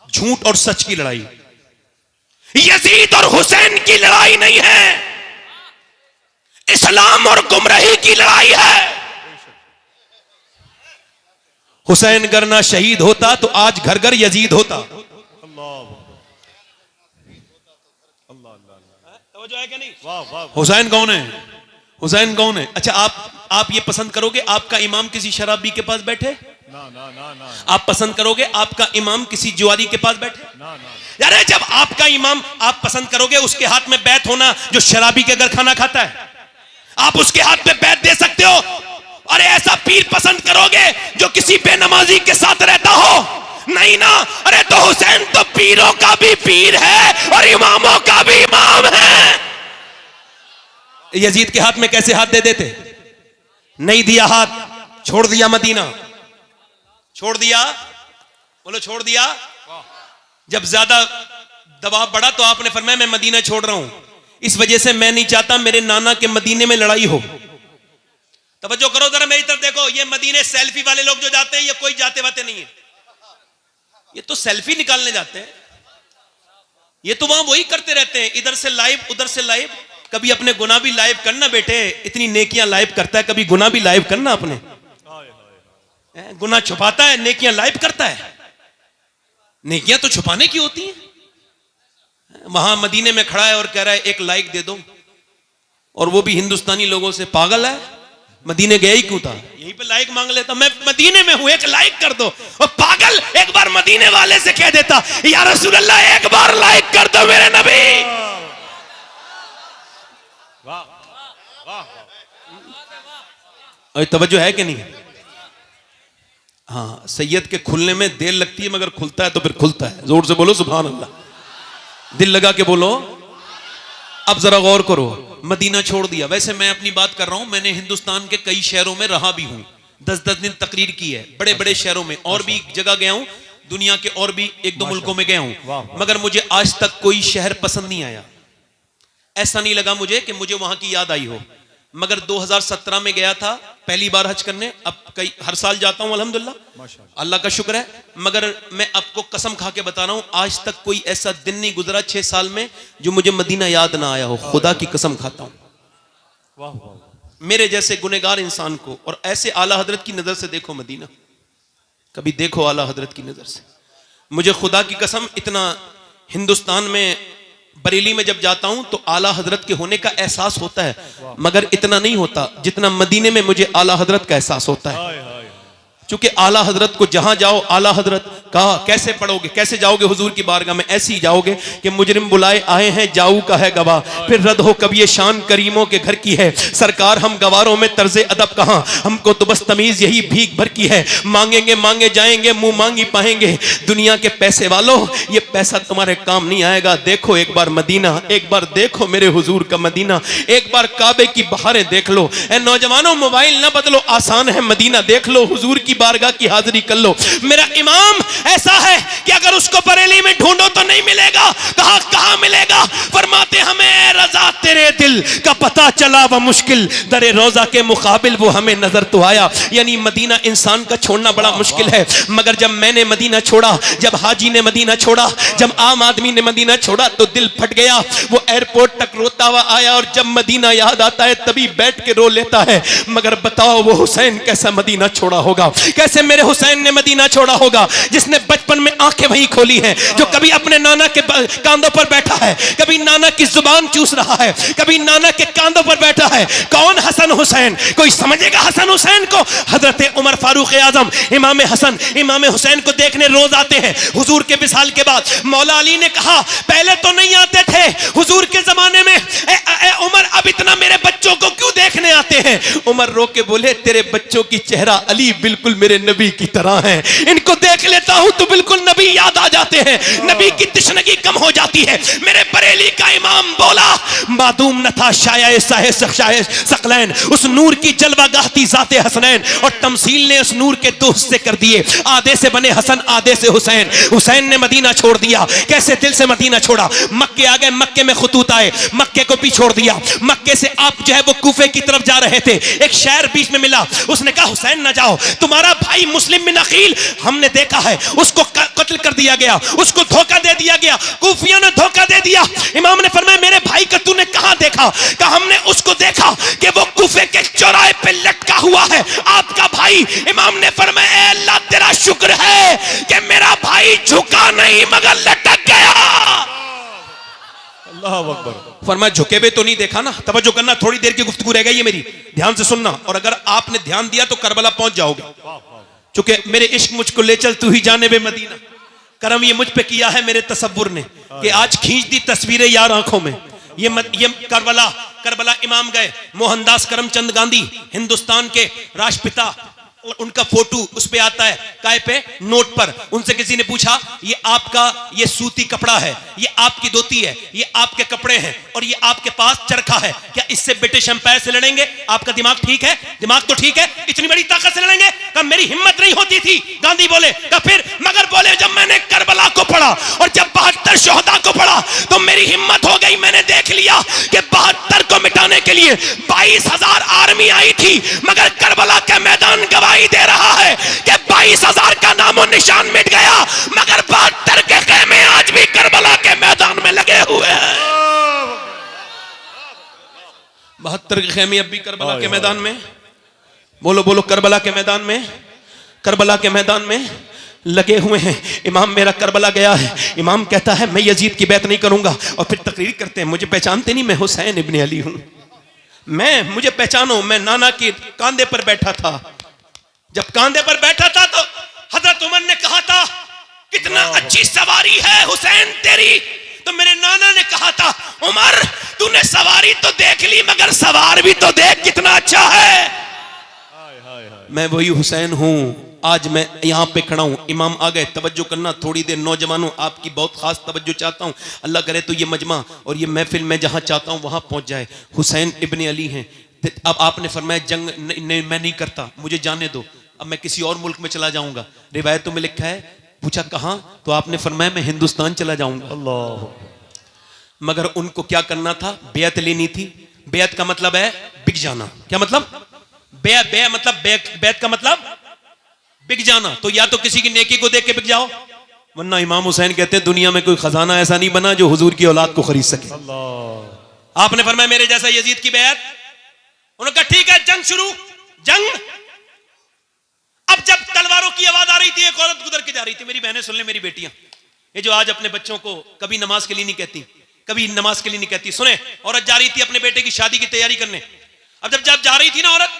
झूठ और सच की लड़ाई। यजीद और हुसैन की लड़ाई नहीं है, इस्लाम और गुमराही की लड़ाई है। हुसैन अगर ना शहीद होता तो आज घर घर यजीद होता। तवज्जो है क्या नहीं? वाह वाह, हुसैन कौन है? हुसैन कौन है? अच्छा आप ये पसंद करोगे आपका इमाम किसी शराबी के पास बैठे? ना ना ना ना आप पसंद करोगे आपका इमाम किसी जुआरी के पास बैठे? ना ना यार जब आपका इमाम आप पसंद करोगे उसके हाथ में बैत होना जो शराबी के घर खाना खाता है, आप उसके हाथ में बैत दे सकते हो? अरे ऐसा पीर पसंद करोगे जो किसी बेनमाजी के साथ रहता हो? नहीं ना। अरे तो हुसैन तो पीरों का भी पीर है और इमामों का भी इमाम है। यजीद के हाथ में कैसे हाथ दे देते? नहीं दिया हाथ, छोड़ दिया मदीना, छोड़ दिया, बोलो छोड़ दिया। जब ज्यादा दबाव बढ़ा तो आपने फरमाया मैं मदीना छोड़ रहा हूं, इस वजह से मैं नहीं चाहता मेरे नाना के मदीने में लड़ाई हो। तवज्जो करो जरा मेरी तरफ देखो, ये मदीने सेल्फी वाले लोग जो जाते हैं ये कोई जाते वाते नहीं है, ये तो सेल्फी निकालने जाते हैं। ये तो वहां वही करते रहते हैं, इधर से लाइव उधर से लाइव। कभी अपने गुनाह भी लाइव करना बेटे, इतनी नेकियां लाइव करता है, कभी गुनाह भी लाइव करना अपने। गुनाह छुपाता है, नेकियां लाइव करता है। नेकियां तो छुपाने की होती हैं। वहां मदीने में खड़ा है और कह रहा है एक लाइक दे दो, और वो भी हिंदुस्तानी लोगों से। पागल है, मदीने गया ही क्यों था? यहीं पे लाइक मांग लेता, मैं मदीने में हूं एक लाइक कर दो। और पागल एक बार मदीने वाले से कह देता या रसूल अल्लाह एक बार लाइक कर दो मेरे नबी। वाह वाह और तवज्जो है कि नहीं? हाँ, सैयद के खुलने में देर लगती है मगर खुलता है तो फिर खुलता है। जोर से बोलो सुभान अल्लाह, दिल लगा के बोलो। अब जरा गौर करो, मदीना छोड़ दिया। वैसे मैं अपनी बात कर रहा हूं, मैंने हिंदुस्तान के कई शहरों में रहा भी हूं, 10-10 दिन तकरीर की है, बड़े बड़े शहरों में, और भी जगह गया हूं, दुनिया के और भी 1-2 मुल्कों में गया हूं, मगर मुझे आज तक कोई शहर पसंद नहीं आया। ऐसा नहीं लगा मुझे कि मुझे वहां की याद आई हो। मगर 2017 में गया था पहली बार हज करने, अब कई हर साल जाता हूं अल्हम्दुलिल्लाह, अल्लाह का शुक्र है। मगर मैं आपको कसम खा के बता रहा हूं, आज तक कोई ऐसा दिन नहीं गुजरा 6 साल में जो मुझे मदीना याद ना आया हो। खुदा की कसम खाता हूं। मेरे जैसे गुनहगार इंसान को, और ऐसे आला हजरत की नजर से देखो मदीना, कभी देखो आला हजरत की नजर से। मुझे खुदा की कसम इतना हिंदुस्तान में बरेली में जब जाता हूं तो आला हजरत के होने का एहसास होता है, मगर इतना नहीं होता जितना मदीने में मुझे आला हजरत का एहसास होता है। चूंकि आला हजरत को जहां जाओ, आला हजरत कहा कैसे पढ़ोगे, कैसे जाओगे हुजूर की बारगाह में? ऐसे ही जाओगे कि मुजरिम बुलाए आए हैं, जाऊ का है गवाह, फिर रद हो कभी ये शान करीमों के घर की है। सरकार हम गवारों में तर्जे अदब कहां, हमको तो बस तमीज यही भीख भर की है। मांगेंगे मांगे जाएंगे, मुंह मांगी पाएंगे। दुनिया के पैसे वालों, ये पैसा तुम्हारे काम नहीं आएगा। देखो एक बार मदीना, एक बार देखो मेरे हुजूर का मदीना, एक बार काबे की बहारें देख लो। ए नौजवानों, मोबाइल ना बदलो, आसान है, मदीना देख लो, हुजूर की बारगाह की हाजिरी कर लो। मेरा इमाम ऐसा है कि अगर उसको बरेली में ढूंढो तो नहीं मिलेगा। कहां मिलेगा? फरमाते हमें रजा तेरे दिल का पता चला व मुश्किल दरे रोजा के मुकाबिल वो हमें नजर तो आया। यानी मदीना इंसान का छोड़ना बड़ा मुश्किल है, मगर जब मैंने मदीना छोड़ा, जब हाजी ने मदीना छोड़ा, जब आम आदमी ने मदीना छोड़ा तो दिल फट गया। वो एयरपोर्ट तक रोता हुआ आया, और जब मदीना याद आता है तभी बैठ के रो लेता है। मगर बताओ वो हुसैन कैसा मदीना छोड़ा होगा, कैसे मेरे हुसैन ने मदीना छोड़ा होगा, जिसने बचपन में आंखें वही खोली हैं, जो कभी अपने नाना के कांधों पर बैठा है, कभी नाना की जुबान चूस रहा है, कभी नाना के कांधों पर बैठा है। कौन? हसन हुसैन। कोई समझेगा हसन हुसैन को? हजरत उमर फारूक आजम इमाम हसन इमाम हुसैन को देखने रोज आते हैं हुजूर के विसाल के बाद। मौला अली ने कहा पहले तो नहीं आते थे हुजूर के जमाने में, उमर अब इतना मेरे बच्चों को क्यों देखने आते हैं? उमर रो के बोले तेरे बच्चों की चेहरा अली बिल्कुल मेरे नबी की तरह है, इनको देख लेता हूं तो बिल्कुल नबी याद आ जाते हैं, नबी की तिश्नगी कम हो जाती है। मेरे बरेली का इमाम बोला मादूम न था शाये सकलैन, उस नूर की जलवागाह थी ज़ाते हसनैन, और तमसील ने उस नूर के दो हिस्से कर दिए, आधे से बने हसन आधे से हुसैन। हुसैन ने मदीना छोड़ दिया। कैसे दिल से मदीना छोड़ा? मक्के आ गए, मक्के में खुतूत आए, मक्के को भी छोड़ दिया। मक्के से आप जो है वो कूफे की तरफ जा रहे थे, एक शहर बीच में मिला, उसने कहा हुसैन ना जाओ, तुम्हारा भाई मुस्लिम बिन अकील हमने देखा है, उसको कत्ल कर दिया गया, उसको धोखा दे दिया गया, कूफियों ने धोखा दे दिया। इमाम ने फरमाया मेरे भाई का तूने कहां देखा? कहा हमने उसको देखा कि वो कूफे के चौराहे पे लटका हुआ है, आपका भाई। इमाम ने फरमाया अल्लाह तेरा शुक्र है कि मेरा भाई झुका नहीं मगर लटक गया। अल्लाह अकबर। फरमाया झुके हुए तो नहीं देखा ना। तवज्जो करना, थोड़ी देर की गुफ्तगू रह गई है मेरी, ध्यान से सुनना, और अगर आपने ध्यान दिया तो करबला पहुंच जाओगे। चूंकि मेरे इश्क मुझको ले चल तू ही जाने बे मदीना, करम ये मुझ पे किया है मेरे तसव्वुर ने कि आज खींच दी तस्वीरें यार आंखों में। ये करबला इमाम गए, मोहनदास करमचंद गांधी हिंदुस्तान के राष्ट्रपिता, और उनका फोटो उस पे आता है काय पे, नोट पर। उनसे किसी ने पूछा ये आपका ये सूती कपड़ा है, ये आपकी धोती है, ये आपके कपड़े हैं और ये आपके पास चरखा है, क्या इससे ब्रिटिश एम्पायर से लड़ेंगे? आपका दिमाग ठीक है? दिमाग तो ठीक है, इतनी बड़ी ताकत से लड़ेंगे? कब मेरी हिम्मत नहीं होती थी। गांधी बोले कब फिर, मगर बोले जब मैंने करबला को पढ़ा और जब 72 शोहदा को पढ़ा तो मेरी हिम्मत हो गई। मैंने देख लिया कि 72 को मिटाने के लिए 22,000 आर्मी आई थी, मगर करबला के मैदान गवाही दे रहा है कि 22,000 का नामो निशान मिट गया, मगर 72 के खेमे आज भी करबला के मैदान में लगे हुए हैं। 72 के खेमे अब भी करबला के मैदान में, बोलो बोलो, करबला के मैदान में, करबला के मैदान में लगे हुए हैं। इमाम मेरा करबला गया है, इमाम कहता है मैं यजीद की बैत नहीं करूंगा, और फिर तकरीर करते हैं मुझे पहचानते नहीं, मैं हुसैन इब्ने अली हूं, मुझे पहचानो, मैं नाना के कांधे पर बैठा था। जब कांधे पर बैठा था तो हजरत उमर ने कहा था कितना अच्छी सवारी है हुसैन तेरी, तो मेरे नाना ने कहा था उमर तूने सवारी तो देख ली मगर सवार भी तो देख कितना अच्छा है। मैं वही हुसैन हूं, आज मैं यहां पे खड़ा हूं। इमाम आ गए, तवज्जो करना थोड़ी देर, नौजवानों आपकी बहुत खास तवज्जो चाहता हूं, अल्लाह करे तो ये मजमा और ये महफिल मैं जहां चाहता हूं वहां पहुंच जाए। हुसैन इब्ने अली हैं। अब आपने फरमाया जंग मैं नहीं करता, मुझे जाने दो, अब मैं किसी और मुल्क में चला जाऊंगा। रिवायतों में लिखा है, पूछा कहां, तो आपने फरमाया मैं हिंदुस्तान चला जाऊंगा। अल्लाह। मगर उनको क्या करना था, बेअत लेनी थी। बेअत का मतलब है बिक जाना। क्या मतलब? बेअत का मतलब बिक जाना। तो या तो किसी की नेकी को देख के बिक जाओ, वरना इमाम हुसैन कहते हैं दुनिया में कोई खजाना ऐसा नहीं बना जो हुजूर की औलाद को खरीद सके। अल्लाह। आपने फरमाया मेरे जैसा यजीद की बेअत। उन्होंने कहा ठीक है, जंग शुरू। जंग। अब जब तलवारों की आवाज आ रही थी, एक औरत गुजर के जा रही थी। मेरी बहनें सुन ले, मेरी बेटियां, ये जो आज अपने बच्चों को कभी नमाज के लिए नहीं कहती, कभी नमाज के लिए नहीं कहती, सुने, औरत जा रही थी अपने बेटे की शादी की तैयारी करने। अब जब जा रही थी ना औरत,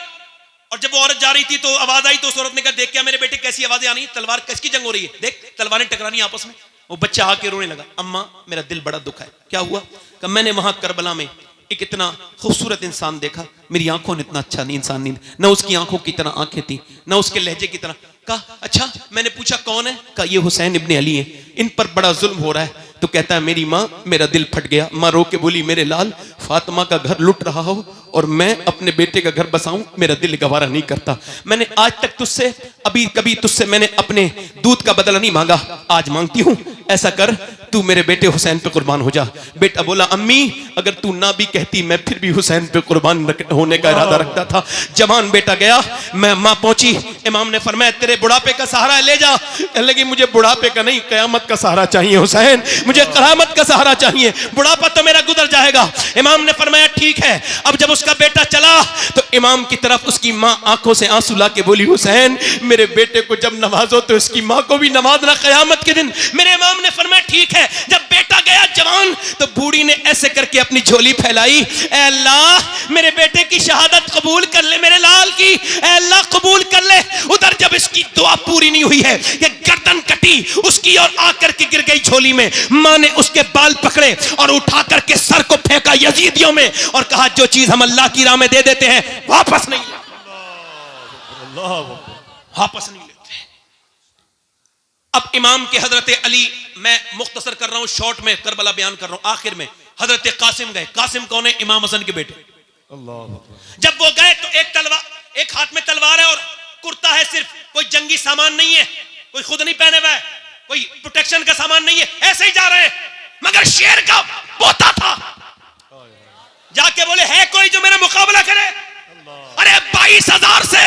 और जब वो औरत जा रही थी तो आवाज आई, तो उस औरत ने कहा देख क्या मेरे बेटे कैसी आवाजें आ रही, तलवार किसकी जंग हो रही है, देख तलवारें टकरानी आपस में। वो बच्चा आके रोने लगा, अम्मा मेरा दिल बड़ा दुख है। क्या हुआ? कि मैंने वहां करबला में एक इतना खूबसूरत इंसान देखा, मेरी आंखों ने इतना अच्छा नहीं इंसान नहीं, ना उसकी आंखों की तरह आंखें थी, ना उसके लहजे की तरह। कहा अच्छा, मैंने पूछा कौन है? कहा ये हुसैन इब्ने अली है, इन पर बड़ा जुल्म हो रहा है। तो कहता है मेरी माँ, मेरा दिल फट गया। माँ रो के बोली मेरे लाल, फातिमा का घर लुट रहा हो और मैं अपने बेटे का घर बसाऊं, मेरा दिल गवारा नहीं करता। मैंने आज तक तुझसे कभी तुझसे मैंने अपने दूध का बदला नहीं मांगा, आज मांगती हूं, ऐसा कर तू मेरे बेटे हुसैन पे कुर्बान हो जा। बेटा बोला अम्मी अगर तू ना भी कहती मैं फिर भी हुसैन पे कुर्बान होने का इरादा रखता था। जवान बेटा गया, मैं माँ पहुंची, इमाम ने फरमाया तेरे बुढ़ापे का सहारा ले जा। कहने लगी मुझे बुढ़ापे का नहीं, कयामत का सहारा चाहिए हुसैन, मुझे कयामत का सहारा चाहिए, बुढ़ापा तो मेरा गुजर जाएगा। इमाम ने फरमाया ठीक है। अब जब उसका बेटा चला तो इमाम की तरफ उसकी माँ आंखों से आंसू ला के बोली हुसैन मेरे बेटे को जब नवाजो तो उसकी माँ को भी नवाजना कयामत के दिन। मेरे इमाम ने फरमाया ठीक है। जब बेटा गया जवान तो बूढ़ी ने ऐसे करके अपनी झोली फैलाई, ऐ अल्लाह मेरे बेटे की शहादत कबूल कर ले, मेरे लाल की ऐ अल्लाह कबूल कर ले। उधर जब इसकी दुआ पूरी नहीं हुई है, ये गर्दन कटी उसकी और आकर के गिर गई झोली में। मां ने उसके बाल पकड़े और उठा करके सर को फेंका यजीदियों में और कहा जो चीज हम अल्लाह की राह में दे देते हैं वापस नहीं लेते, वापस नहीं लेते। अब इमाम के हजरत अली, मैं मुख्तसर कर रहा हूं, शॉर्ट में करबला बयान कर रहा हूं, आखिर में हजरत कासिम गए। कासिम कौन है? इमाम हसन के बेटे। जब वो गए तो एक हाथ में तलवार है और कुर्ता है, सिर्फ कोई जंगी सामान नहीं है, कोई खुद नहीं पहने हुआ है, कोई प्रोटेक्शन का सामान नहीं है, ऐसे ही जा रहे हैं। मगर शेर का पोता था, जाके बोले है कोई जो मेरा मुकाबला करे? अरे 22,000 से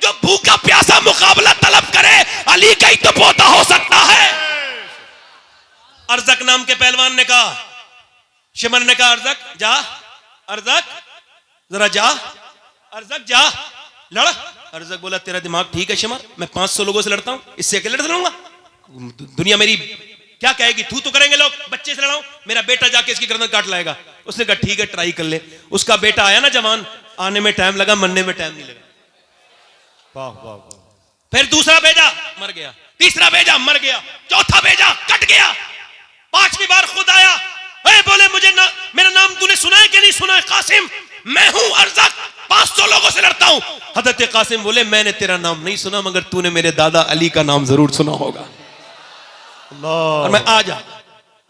जो भूखा प्यासा मुकाबला तलब करे, अली का ही तो पोता हो सकता है। अर्जक नाम के पहलवान ने कहा, शिमर ने कहा अर्जक जा, अर्जक जरा जा, अर्जक जा लड़। अर्जक बोला तेरा दिमाग ठीक है शिमर, मैं 500 लोगों से लड़ता हूं, इससे अकेले लड़ लूंगा? दुनिया मेरी क्या कहेगी, तू तो करेंगे लोग, बच्चे से लड़ाऊं, मेरा बेटा जाके इसकी गर्दन काट लाएगा। उसने कहा ठीक है ट्राई कर ले। उसका बेटा आया ना जवान, आने में टाइम लगा, मरने में टाइम नहीं लगा। फिर दूसरा भेजा, मर गया। तीसरा भेजा, मर गया। चौथा भेजा, कट गया। पांचवी बार खुद आया, बोले मुझे मेरा नाम तूने सुना है कि नहीं सुना है? कासिम, मैं हूं अरज़क, 500 लोगों से लड़ता हूं। हजरत कासिम बोले मैंने तेरा नाम नहीं सुना, मगर तूने मेरे दादा अली का नाम जरूर सुना होगा। और मैं आ जा।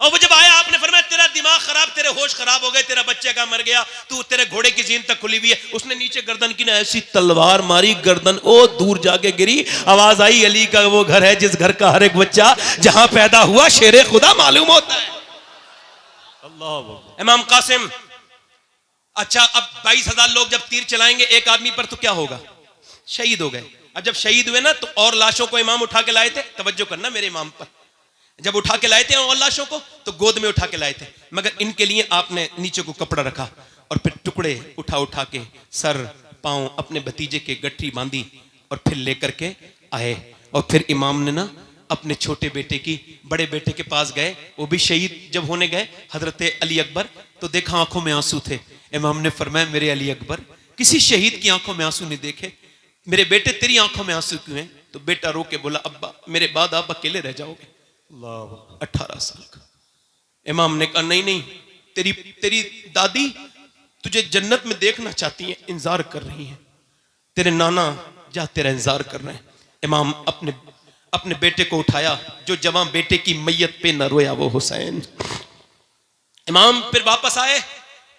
और वो जब आया, आपने फरमाया तेरा दिमाग खराब, तेरे होश खराब हो गए, तेरा बच्चे का मर गया, तू तेरे घोड़े की जीन तक खुली हुई है। उसने नीचे गर्दन की ना ऐसी तलवार मारी, गर्दन ओ दूर जाके गिरी। आवाज आई अली का वो घर है जिस घर का हर एक बच्चा जहां पैदा हुआ शेरे खुदा मालूम होता है। अल्लाह। इमाम कासिम, अच्छा अब 22,000 लोग जब तीर चलाएंगे एक आदमी पर तो क्या होगा? शहीद हो गए। अब जब शहीद हुए ना तो और लाशों को इमाम उठा के लाए थे, तवज्जो करना मेरे इमाम पर, जब उठा के लाए थे और लाशों को तो गोद में उठा के लाए थे, मगर इनके लिए आपने नीचे को कपड़ा रखा और फिर टुकड़े उठा उठा के सर पांव अपने भतीजे के गठरी बांधी और फिर लेकर के आए। और फिर इमाम ने ना अपने छोटे बेटे की, बड़े बेटे के पास गए, वो भी शहीद जब होने गए, हजरत अली अकबर, तो देखा आंखों में आंसू थे। इमाम ने फरमाया मेरे अली अकबर, किसी शहीद की आंखों में आंसू नहीं देखे, मेरे बेटे तेरी आंखों में आंसू क्यों हैं? तो बेटा रो के बोला अब्बा मेरे बाद आप अकेले रह जाओगे। 18 साल का। इमाम ने कहा नहीं नहीं, तेरी दादी तुझे जन्नत में देखना चाहती हैं, इंतजार कर रही हैं, तेरे नाना जा तेरा इंतजार कर रहे हैं। इमाम अपने बेटे को उठाया, जो जवान बेटे की मैयत पे न रोया वो हुसैन। इमाम फिर वापस आए,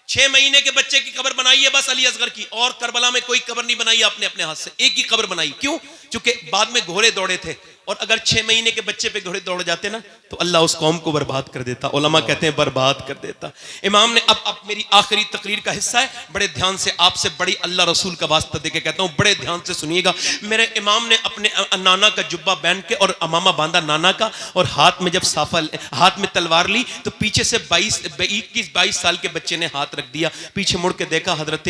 6 महीने के बच्चे की कब्र बनाई है बस अली असगर की, और करबला में कोई कब्र नहीं बनाई अपने अपने हाथ से, एक ही कब्र बनाई। क्यों? क्योंकि बाद में घोड़े दौड़े थे, और अगर 6 महीने के बच्चे पे घोड़े दौड़ जाते ना तो अल्लाह उस कौम को बर्बाद कर देता। उलमा कहते हैं बर्बाद कर देता। इमाम ने अब मेरी आखिरी तकरीर का हिस्सा है, बड़े ध्यान से आपसे बड़ी अल्लाह रसूल का वास्ता देके कहता हूं, बड़े ध्यान से सुनिएगा। मेरे इमाम ने अपने नाना का जुब्बा पहन के और अमामा बांधा नाना का, और हाथ में जब साफा हाथ में तलवार ली तो पीछे से 21-22 साल के बच्चे ने हाथ रख दिया। पीछे मुड़ के देखा, हजरत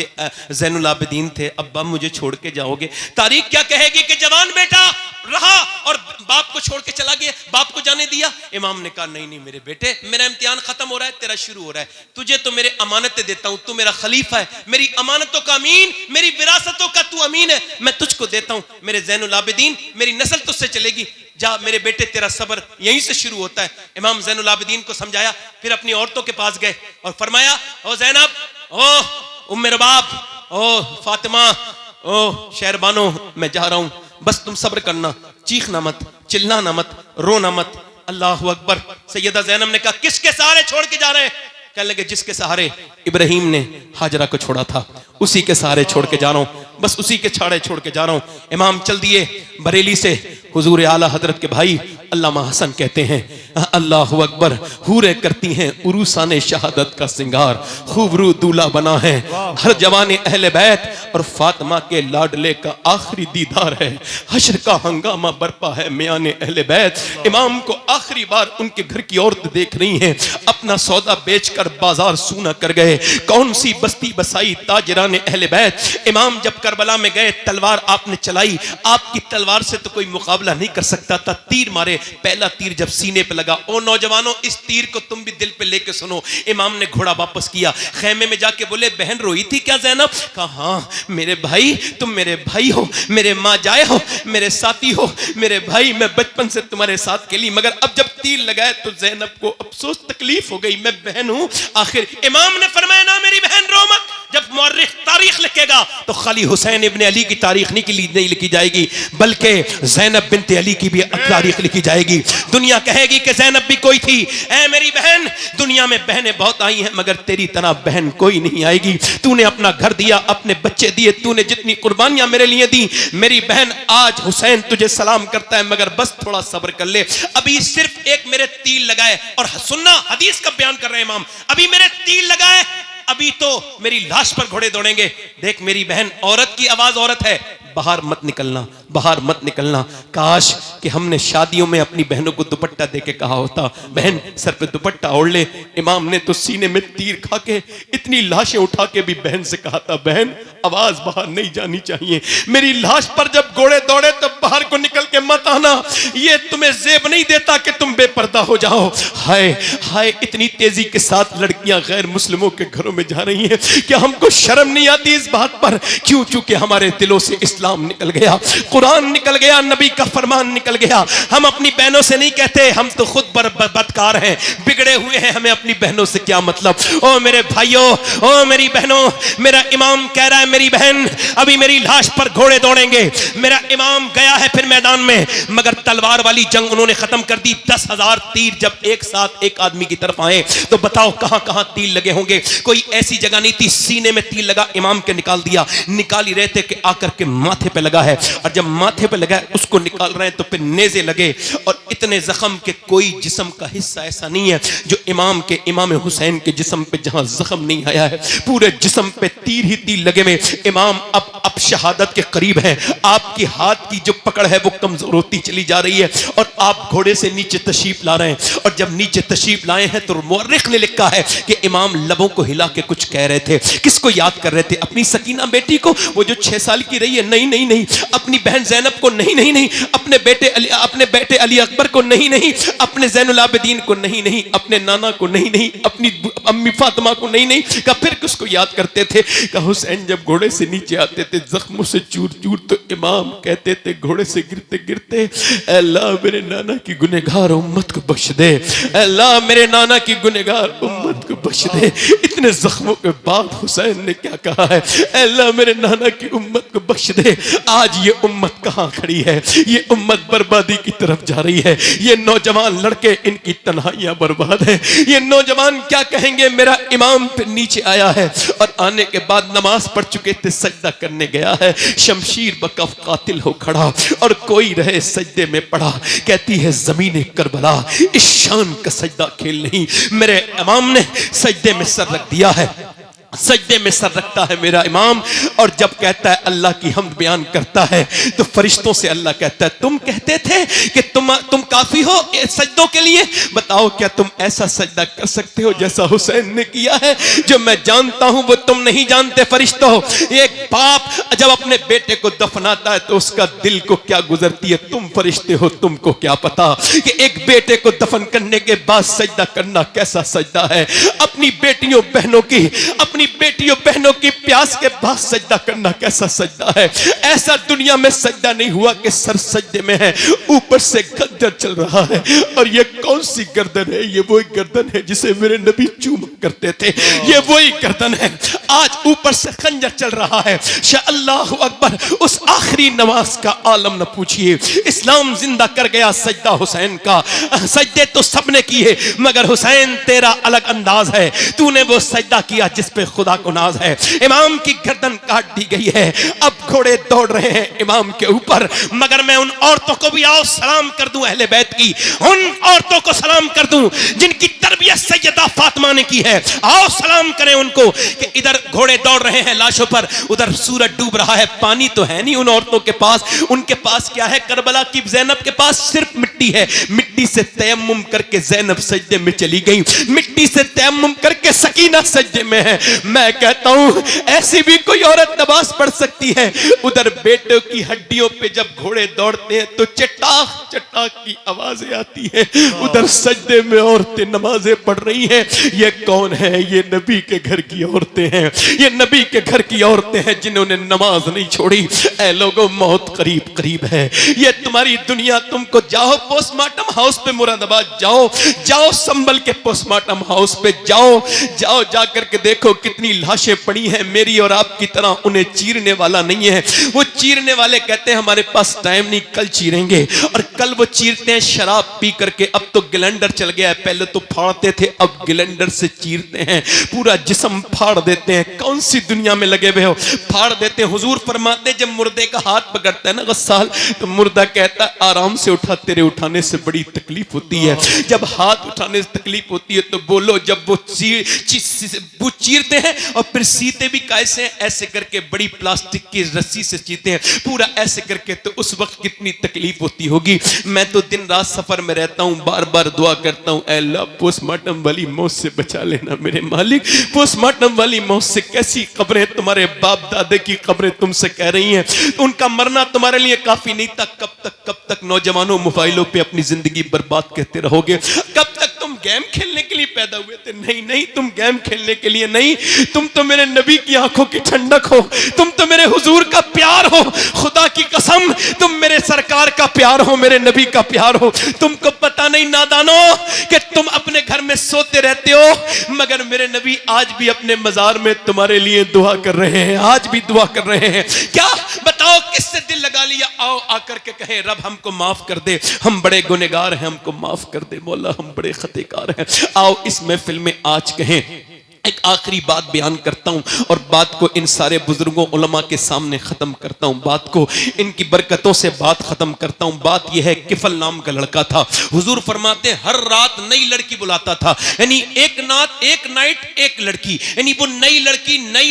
ज़ैनुल आबिदीन थे। अब्बा मुझे छोड़ के जाओगे? तारीख क्या कहेगी कि जवान बेटा रहा और बाप को छोड़ के चला गया, बाप को जाने दिया। इमाम ने कहा नहीं नहीं मेरे बेटे, मेरा इम्तिहान खत्म हो रहा है, तेरा शुरू हो रहा है। तुझे तो मेरे अमानतें देता हूं, तू मेरा खलीफा है, मेरी अमानतों का अमीन, मेरी विरासतों का तू अमीन है, मैं तुझको देता हूं। मेरे ज़ैनुल आबिदीन, मेरी नस्ल तुझसे चलेगी, जा मेरे बेटे तेरा सब्र यहीं से शुरू होता है। इमाम ज़ैनुल आबिदीन को समझाया, फिर अपनी औरतों के पास गए और फरमाया ओ ज़ैनब, ओ उम्मे रबाब, ओ फातिमा, ओ शहरबानो, मैं जा रहा हूं, बस तुम सब्र करना, चीखना मत, चिल्लाना मत, रोना मत। अल्लाहु अकबर। सैयदा ज़ैनब ने कहा किसके सहारे छोड़ के जा रहे हैं? कहने लगे जिसके सहारे इब्राहिम ने हाजरा को छोड़ा था, उसी के सहारे छोड़ के जा रहा हूं, बस उसी के छाड़े छोड़ के जा रहा हूं। इमाम चल दिए बरेली से। हुजूर आला हजरत के भाई अल्लामा हसन कहते हैं अल्लाहु अकबर, हूरे करती हैं उरूसाने शहादत का सिंगार, खूबरू दूल्हा बना है हर जवाने अहले बैत, और फातिमा के लाडले का आखिरी दीदार है। हश्र का हंगामा बरपा है मियाने अहले बैत, इमाम को आखिरी बार उनके घर की औरत देख रही हैं, अपना सौदा बेचकर बाजार सूना कर गए, कौन सी बस्ती बसाई ताजराने अहले बैत। इमाम जब करबला में गए, तलवार आपने चलाई, आपकी तलवार से तो कोई मुकाबला नहीं कर सकता था, तीर मारे, पहला तीर जब सीने पे लगा, ओ नौजवानों इस तीर को तुम भी दिल पे लेके सुनो। इमाम ने घोड़ा वापस किया, खेमे में जाके बोले बहन रोई थी क्या ज़ैनब? कहा हाँ मेरे भाई, तुम मेरे भाई हो, मेरे माँ जाए हो, मेरे साथी हो, मेरे भाई, मैं बचपन से तुम्हारे साथ खेली, मगर अब जब तीर लगाए तो ज़ैनब को अफसोस तकलीफ हो गई, मैं बहन हूं। आखिर इमाम ने फरमाया ना मेरी बहन रो मत, जब मौर्रिख तारीख लिखेगा तो खाली हुसैन इब्ने अली की तारीख नहीं लिखी जाएगी, बल्कि ज़ैनब बिन्ते अली की भी तारीख लिखी जाएगी। दुनिया कहेगी कि ज़ैनब भी कोई थी। ऐ मेरी बहन, दुनिया में बहनें बहुत आई हैं, मगर तेरी तरह बहन कोई नहीं आएगी। तूने अपना घर दिया, अपने बच्चे दिए, तूने जितनी कुर्बानियां मेरे लिए दी, मेरी बहन आज हुसैन तुझे सलाम करता है, मगर बस थोड़ा सब्र कर ले। अभी सिर्फ एक मेरे तीर लगाए, और सुनना हदीस का बयान कर रहे हैं इमाम, अभी मेरे तीर लगाए, अभी तो मेरी लाश पर घोड़े दौड़ेंगे। देख मेरी बहन, औरत की आवाज औरत है, बाहर मत निकलना, बाहर मत निकलना। काश कि हमने शादियों में अपनी बहनों को दुपट्टा देके कहा होता, बहन सर पे दुपट्टा ओढ़ ले। इमाम ने तो सीने में तीर खा के इतनी लाशें उठा के भी बहन से कहा था, बहन आवाज बाहर नहीं जानी चाहिए, मेरी लाश पर जब घोड़े दौड़े तो बाहर को निकल के मत आना, ये तुम्हें जेब नहीं देता कि तुम बेपर्दा हो जाओ। हाय हाय, इतनी तेजी के साथ लड़कियां गैर मुस्लिमों के घरों में जा रही हैं, क्या हमको शर्म नहीं आती इस बात पर? क्यों? चूंकि हमारे दिलों से इस्लाम इस्लाम निकल गया, कुरान निकल गया, नबी का फरमान निकल गया। हम अपनी बहनों से नहीं कहते हम तो खुद बदकार हैं, बिगड़े हुए हैं, हमें अपनी बहनों से क्या मतलब। ओ मेरे भाइयों, ओ मेरी बहनों, मेरा इमाम कह रहा है मेरी बहन अभी मेरी लाश पर घोड़े दौड़ेंगे। मेरा इमाम गया है फिर मैदान में, मगर तलवार वाली जंग उन्होंने खत्म कर दी। 10,000 तीर जब एक साथ एक आदमी की तरफ आए तो बताओ कहां कहां तीर लगे होंगे। कोई ऐसी जगह नहीं थी, सीने में तीर लगा, इमाम के निकाल दिया। निकाल ही रहे थे कि आकर के माथे पे लगा है, और जब माथे पे लगा उसको निकाल रहे हैं तो फिर नेज़े लगे, और इतने जख्म के कोई जिस्म का हिस्सा ऐसा नहीं है जो इमाम हुसैन के जिस्म पे जहां जख्म नहीं आया है। पूरे जिस्म पे तीर ही तीर लगे हुए। इमाम अब शहादत के करीब है, आपकी हाथ की जो पकड़ है वो कमजोर होती चली जा रही है, और आप घोड़े से नीचे तशरीफ ला रहे हैं। और जब नीचे तशरीफ लाए हैं तो मुअर्रिख ने लिखा है कि इमाम लबों को हिला के कुछ कह रहे थे। किसको याद कर रहे थे? अपनी सकीना बेटी को, वो जो 6 साल की रही है? नहीं नहीं नहीं। अपनी बहन ज़ैनब को? नहीं नहीं नहीं। अपने बेटे अली अकबर को? नहीं नहीं। अपने ज़ैनुल आबिदीन को? नहीं नहीं। अपने नाना को? नहीं नहीं। अपनी अम्मी फातिमा को? नहीं नहीं। का फिर किसको याद करते थे? का हुसैन जब घोड़े से नीचे आते थे जख्मों से चूर चूर, तो इमाम कहते थे घोड़े से गिरते गिरते, अल्लाह मेरे नाना की गुनहगार उम्मत को बख्श दे, अल्लाह मेरे नाना की गुनहगार उम्मत को बख्श दे। इतने जख्मों के बाद हुसैन ने क्या कहा है? अल्लाह मेरे नाना की उम्मत को बख्श दे। आज ये उम्मत कहां खड़ी है? ये उम्मत बर्बादी की तरफ जा रही है। ये नौजवान लड़के, इनकी तन्हाइयां बर्बाद है। ये नौजवान क्या कहेंगे? मेरा इमाम फिर नीचे आया है, और आने के बाद नमाज पढ़ चुके थे, सजदा करने गया है, शमशीर बकफ कातिल हो खड़ा, और कोई रहे सजदे में पड़ा। कहती है ज़मीन करबला इस शान का सजदा खेल नहीं। मेरे इमाम ने सजदे में सर रख दिया है, सजदे में सर रखता है मेरा इमाम, और जब कहता है अल्लाह की हम्द बयान करता है तो फरिश्तों से अल्लाह कहता है तुम कहते थे कि तुम काफी हो सजदों के लिए, बताओ क्या तुम ऐसा सजदा कर सकते हो जैसा हुसैन ने किया है? जो मैं जानता हूं वो तुम नहीं जानते फरिश्तों। एक बाप जब अपने बेटे को दफनाता है तो उसका दिल को क्या गुजरती है, तुम फरिश्ते हो, तुमको क्या पता कि एक बेटे को दफन करने के बाद सजदा करना कैसा सजदा है। अपनी बेटियों बहनों की प्यास के बाद सजदा करना कैसा सजदा है। ऐसा दुनिया में सजदा नहीं हुआ कि सर सजदे में है, ऊपर से खंजर चल रहा है। और ये कौन सी गर्दन है? ये वही गर्दन है जिसे मेरे नबी चूमा करते थे, ये वही गर्दन है। आज ऊपर से खंजर चल रहा है। शाह अल्लाहु अकबर। उस आखिरी नमाज का आलम न पूछिए। इस्लाम जिंदा कर गया सजदा हुसैन का। सजदे तो सबने किए, मगर हुसैन तेरा अलग अंदाज है। तूने वो सजदा किया जिस पे खुदा को नाज है। इमाम की गर्दन काट दी गई है, अब घोड़े दौड़ रहे हैं इमाम के ऊपर। मगर मैं उन औरतों को भी आओ सलाम कर दूं, अहले बैत की उन औरतों को सलाम कर दूं जिनकी तरबियत सैयदा फातिमा ने की है। आओ सलाम करें उनको कि इधर घोड़े दौड़ रहे हैं लाशों पर, उधर सूरज डूब रहा है, पानी तो है नहीं उन औरतों के पास। उनके पास क्या है? करबला की ज़ैनब के पास सिर्फ मिट्टी है। मिट्टी से तयम्मुम करके ज़ैनब सजदे में चली गई, मिट्टी से तयम्मुम करके सकीना सजदे में है। मैं कहता हूं ऐसी भी कोई औरत नमाज पढ़ सकती है। उधर बेटों की हड्डियों पे जब घोड़े दौड़ते हैं तो चटाक चटाक की आवाजें आती है, उधर सजदे में औरतें नमाजें पढ़ रही हैं। ये कौन है? ये नबी के घर की औरतें हैं, ये नबी के घर की औरतें हैं जिन्होंने नमाज नहीं छोड़ी। ऐ लोगों, मौत करीब करीब है। ये तुम्हारी दुनिया, तुमको जाओ पोस्टमार्टम हाउस पे मुरादाबाद जाओ संभल के पोस्टमार्टम हाउस पे जाओ जाकर के देखो कितनी लाशें पड़ी हैं मेरी और आपकी तरह। उन्हें चीरने वाला नहीं है। वो चीरने वाले कहते हैं हमारे पास टाइम नहीं, कल चीरेंगे। और कल वो चीरते हैं शराब पी करके। अब तो ग्लेंडर चल गया है, पहले तो फाड़ते थे, अब ग्लेंडर से चीरते हैं, पूरा जिस्म फाड़ देते हैं। कौन सी दुनिया में लगे हुए हो? फाड़ देते हैं। हुजूर फरमाते जब मुर्दे का हाथ पकड़ता है ना गस्साल, तो मुर्दा कहता है आराम से उठा, तेरे उठाने से बड़ी तकलीफ होती है। जब हाथ उठाने से तकलीफ होती है तो बोलो। जब वो चीरते हैं और फिर सीते भी कैसे हैं? ऐसे करके बड़ी प्लास्टिक की रस्सी से चीरते हैं, पूरा ऐसे करके। तो उस वक्त कितनी तकलीफ होती होगी। मैं तो दिन रात सफर में रहता हूं, बार बार दुआ करता हूं, ऐ अल्लाह पोस्टमार्टम वाली मौत से बचा लेना मेरे मालिक। पोस्टमार्टम वाली मौत से कैसी कब्रें तुम्हारे बाप दादे की कब्रें तुमसे कह रही हैं, उनका मरना तुम्हारे लिए काफी नहीं था। कब तक नौजवानों मोबाइलों पे अपनी जिंदगी बर्बाद कहते रहोगे? कब तक तुम गेम खेलने के लिए पैदा हुए थे। नहीं नहीं, तुम गेम खेलने के लिए नहीं, तुम तो मेरे नबी की आंखों की ठंडक हो, तुम तो मेरे हुजूर का प्यार हो। खुदा की कसम, तुम मेरे सरकार का प्यार हो, मेरे नबी का प्यार हो। तुमको पता नहीं नादानो कि तुम अपने घर में सोते रहते हो, मगर मेरे नबी आज भी अपने मजार में तुम्हारे लिए दुआ कर रहे हैं, आज भी दुआ कर रहे हैं। क्या बताओ, किससे दिल लगा लिया? आओ आकर के कहें, रब हमको माफ कर दे, हम बड़े गुनहगार हैं, हमको माफ कर दे मौला, हम बड़े खतेकार हैं। आओ इस महफिल में आज कहें। एक आखिरी बात बयान करता हूं और बात को इन सारे बुजुर्गों उलमा के सामने खत्म करता हूं, बात को इनकी बरकतों से बात खत्म करता हूं। बात यह है, किफल नाम का लड़का था, हुजूर फरमाते हर रात नई लड़की बुलाता था, यानी एक नाइट एक लड़की, यानी वो नई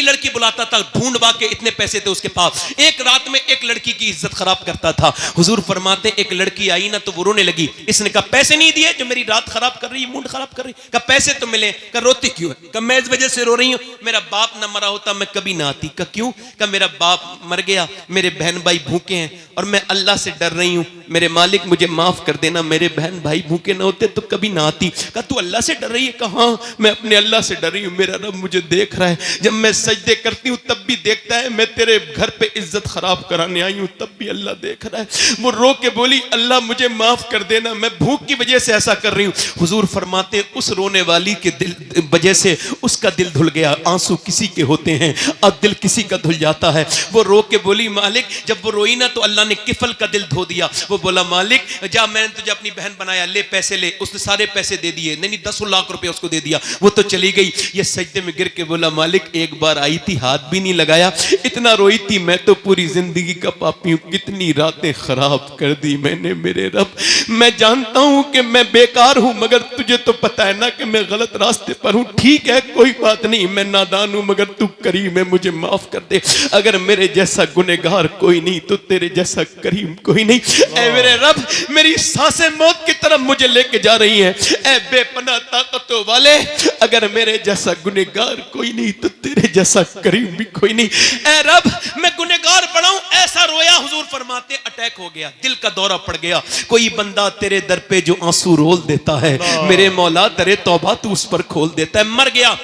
लड़की बुलाता था, ढूंढवा के, इतने पैसे थे उसके पास, एक रात में एक लड़की की इज्जत खराब करता था। हुजूर फरमाते एक लड़की आई ना तो वो रोने लगी, इसने कहा पैसे नहीं दिए जो मेरी रात खराब कर रही है, मूड खराब कर रही, कहा पैसे तो मिले, कहा रोती क्यों है, कहा मैं इस वजह से रो रही हूं, मेरा बाप ना मरा होता मैं कभी ना आती। कहा क्यों, कहा मेरा बाप मर गया, मेरे बहन भाई भूखे हैं और मैं अल्लाह से डर रही हूं, मेरे मालिक मुझे माफ कर देना, मेरे बहन भाई भूखे ना होते तो कभी ना आती। कहा तू अल्लाह से डर रही है? कहा हाँ, मैं अपने अल्लाह से डर रही हूं, मेरा रब मुझे देख रहा है, जब मैं सजदे करती हूं तब भी देखता है, मैं तेरे घर पे इज्जत खराब कराने आई हूं तब भी अल्लाह देख रहा है। वो रो के बोली अल्लाह मुझे माफ कर देना, मैं भूख की वजह से ऐसा कर रही हूं। हुजूर फरमाते उस रोने वाली के दिल वजह से उसका दिल धुल गया। आंसू किसी के होते हैं और दिल किसी का धुल जाता है। वो रो के बोली मालिक, जब वो रोई ना तो अल्लाह ने किफल का दिल धो दिया। वो बोला मालिक जा, मैंने तुझे अपनी बहन बनाया, ले पैसे ले। उसने सारे पैसे दे दिए, नहीं 10 लाख रुपए उसको दे दिया, वो तो चली गई। ये सजदे में गिर के बोला मालिक एक बार आई थी, हाथ भी नहीं लगाया, इतना रोई थी, मैं तो पूरी जिंदगी का पापी हूं, कितनी रातें खराब कर दी मैंने मेरे रब। मैं जानता हूं कि मैं बेकार हूं, मगर तुझे तो पता है ना कि मैं गलत रास्ते पर हूं। ठीक है कोई बात नहीं, मैं नादान हूं, मगर तू करीम है, मुझे माफ कर दे। अगर मेरे जैसा गुनहगार कोई नहीं तो तेरे जैसा करीम कोई नहीं। ऐ मेरे रब, मेरी सांसें मौत की तरफ मुझे लेके जा रही हैं। ऐ बेपनाह ताकतों वाले, अगर मेरे जैसा गुनहगार कोई नहीं तो तेरे जैसा करीम भी कोई नहीं। ऐ रब, मैं गुनहगार बड़ा हूं, ऐसा रोया। हुजूर फरमाते अटैक हो गया, दिल का दौरा पड़ गया। कोई बंदा तेरे दर पे जो आंसू रोल देता है, मेरे मौला तेरे तौबा तू उस पर खोल देता है। मर गया,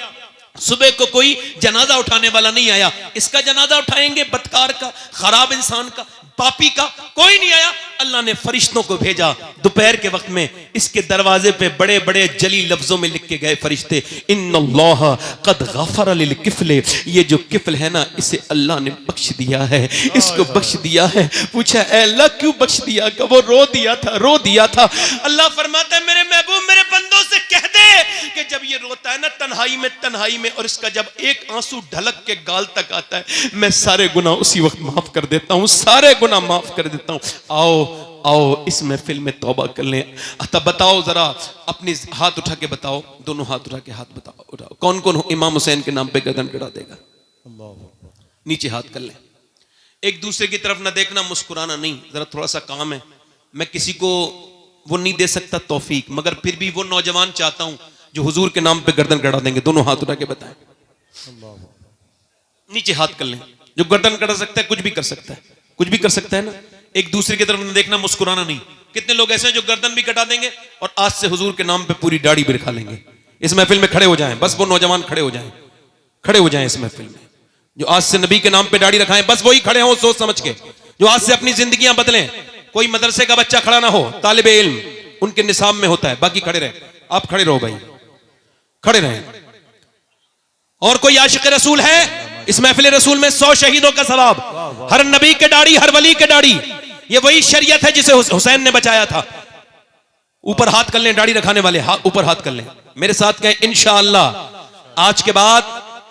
सुबह को कोई जनाजा उठाने वाला नहीं आया। इसका जनाजा उठाएंगे, बदकार का, खराब इंसान का, पापी का, कोई नहीं आया। अल्लाह ने फरिश्तों को भेजा। दोपहर के वक्त में इसके दरवाजे पे बड़े बड़े जली लफ्जों में लिख के गए फरिश्ते, इन्नल्लाह कद गफर लिल किफले, ये जो किफल है ना इसे अल्लाह ने बख्श दिया है, इसको बख्श दिया है। पूछा ऐ अल्लाह क्यों बख्श दिया? का वो रो दिया था। अल्लाह फरमाता है मेरे महबूब मेरे बंदों से कह दे कि जब ये रोता है ना तन्हाई में और इसका जब एक आंसू ढलक के गाल तक आता है, मैं सारे गुनाह उसी वक्त माफ कर देता हूं, सारे गुनाह माफ कर देता हूं। आओ इस महफिल में तौबा कर लें। तब बताओ जरा, अपनी हाथ उठा के बताओ, दोनों हाथ उठा के हाथ बताओ, उठाओ, कौन कौन इमाम हुसैन के नाम पे गर्दन कड़ा देगा? नीचे हाथ कर लें। एक दूसरे की तरफ ना देखना, मुस्कुराना नहीं, जरा थोड़ा सा काम है। मैं किसी को वो नहीं दे सकता तौफीक, मगर फिर भी वो नौजवान चाहता हूं जो हुजूर के नाम पे गर्दन कड़ा देंगे। दोनों हाथ उठा के बताएं, नीचे हाथ कर लें। जो गर्दन कड़ा सकता है कुछ भी कर सकता है, कुछ भी कर सकता है ना। एक दूसरे की तरफ न देखना, मुस्कुराना नहीं। कितने लोग ऐसे हैं जो गर्दन भी कटा देंगे और आज से हुजूर के नाम पे पूरी दाढ़ी भी रखा लेंगे। इस महफिल में खड़े हो जाएं, बस वो नौजवान खड़े हो जाएं इस महफिल में, जो आज से नबी के नाम पे दाढ़ी रखाएं, बस वही खड़े हो सोच समझ के, जो आज से अपनी जिंदगियां बदलें। कोई मदरसे का बच्चा खड़ा ना हो, तालिबे इल्म उनके निसाब में होता है, बाकी खड़े रहे। आप खड़े रहो भाई, खड़े रहें। और कोई आशिक रसूल है इस महफिल रसूल में 100 शहीदों का सवाब, हर नबी के दाढ़ी, हर वली के दाढ़ी। ये वही शरीयत है जिसे हुसैन ने बचाया था। ऊपर हाथ कर लें, दाढ़ी रखाने वाले ऊपर हाथ कर लें, मेरे साथ कहें इंशाअल्लाह आज के बाद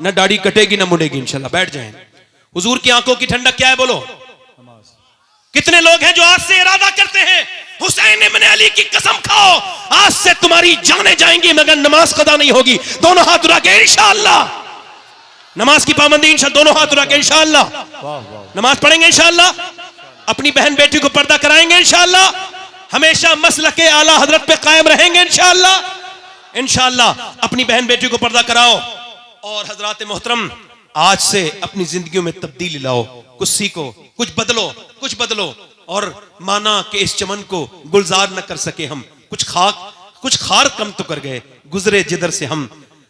न दाढ़ी कटेगी न मुड़ेगी इंशाअल्लाह। बैठ जाएं। हुजूर की आंखों की ठंडक क्या है बोलो? कितने लोग हैं जो आज से इरादा करते हैं हुसैन इब्न अली की कसम खाओ आज से तुम्हारी जानें जाएंगी मगर नमाज कदा नहीं होगी। दोनों हाथ उठा के इंशाअल्लाह नमाज की पाबंदी, इंशाअल्लाह दोनों हाथ उठा के इंशाअल्लाह नमाज पढ़ेंगे, इंशाअल्लाह अपनी बहन बेटी को पर्दा कराएंगे, इंशाअल्लाह हमेशा मसलक के आला हजरत पे कायम रहेंगे, इंशाअल्लाह इंशाअल्लाह अपनी बहन बेटी को पर्दा कराओ। और हजरात मोहतरम आज से अपनी जिंदगियों में तब्दीली लाओ, कुछ सीखो, कुछ बदलो और माना कि इस चमन को गुलजार न कर सके हम, कुछ कुछ खार कम तो कर गए, गुजरे जिधर से हम,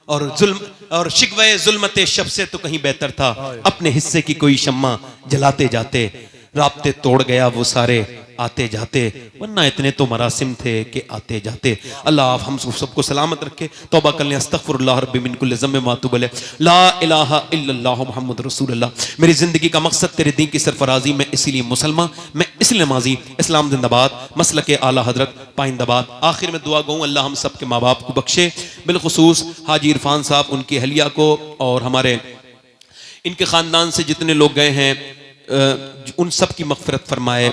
और जुल्म और शिकवे जुल्मते शब से तो कहीं बेहतर था, अपने हिस्से की कोई शम्मा जलाते जाते, राब्ते तोड़ गया वो सारे आते जाते, वरना इतने तो मरासिम थे कि आते जाते। अल्लाह आप हम सबको सलामत रखे। तौबा कर लें, अस्तगफिरुल्लाह रब्बी मिन कुल्लि ज़म्बिन व अतूबु इलैह, ला इलाहा इल्लल्लाह मुहम्मदुर रसूलुल्लाह। मेरी जिंदगी का मकसद तेरे दीन की सरफराजी, मैं इसीलिए मुसलमान, मैं इसलिए नमाजी, इस्लाम जिंदाबाद, मसलक आला हजरत पाइंदाबाद। आखिर में दुआ गऊँ अल्लाह हम सब के माँ बाप को बख्शे, बिलखुसूस हाजी इरफान साहब, उनकी अहलिया को, और हमारे इनके खानदान से जितने लोग गए हैं उन सब की मगफिरत फरमाए।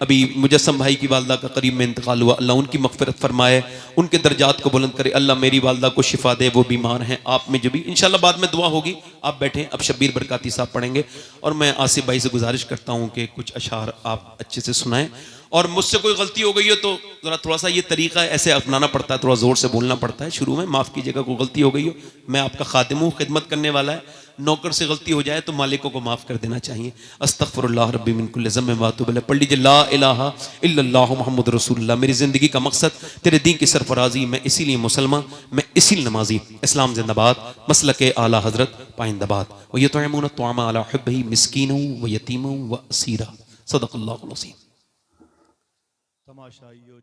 अभी मुजस्सम भाई की वालदा का करीब में इंतकाल हुआ, अल्लाह उनकी मगफिरत फरमाए, उनके दर्जात को बुलंद करे। अल्लाह मेरी वालदा को शिफा दे, वो बीमार हैं, आप में जो भी इंशाल्लाह बाद में दुआ होगी। आप बैठें, अब शब्बीर बरकाती साहब पढ़ेंगे, और मैं आसिफ भाई से गुजारिश करता हूँ कि कुछ अशार आप अच्छे से सुनाएं। और मुझसे कोई गलती हो गई हो तो जरा थोड़ा सा ये तरीका ऐसे अपनाना पड़ता है, थोड़ा जोर से बोलना पड़ता है शुरू में, माफ़ कीजिएगा कोई गलती हो गई हो। मैं आपका खादिम हूँ, खिदमत करने वाला है, नौकर से गलती हो जाए तो मालिकों को माफ़ कर देना चाहिए। अस्तगफिरुल्लाह रब्बी मिन कुल्लि ज़म्बिन व अतूबु इलैह। पढ़ लीजिए, ला इलाहा इल्लल्लाह मुहम्मदुर रसूलुल्लाह। मेरी ज़िंदगी का मकसद तेरे दीन की सरफराजी, मैं इसीलिए मुसलमान, मैं इसीलिए नमाजी, इस्लाम जिंदाबाद, मसलक आला हजरत पाइंदाबाद। व युतइमून अत्तआम अला हुब्बिही मिस्कीनन व यतीमन व असीरा। सदक़ल्लाहुल अज़ीम। तमाशाइयों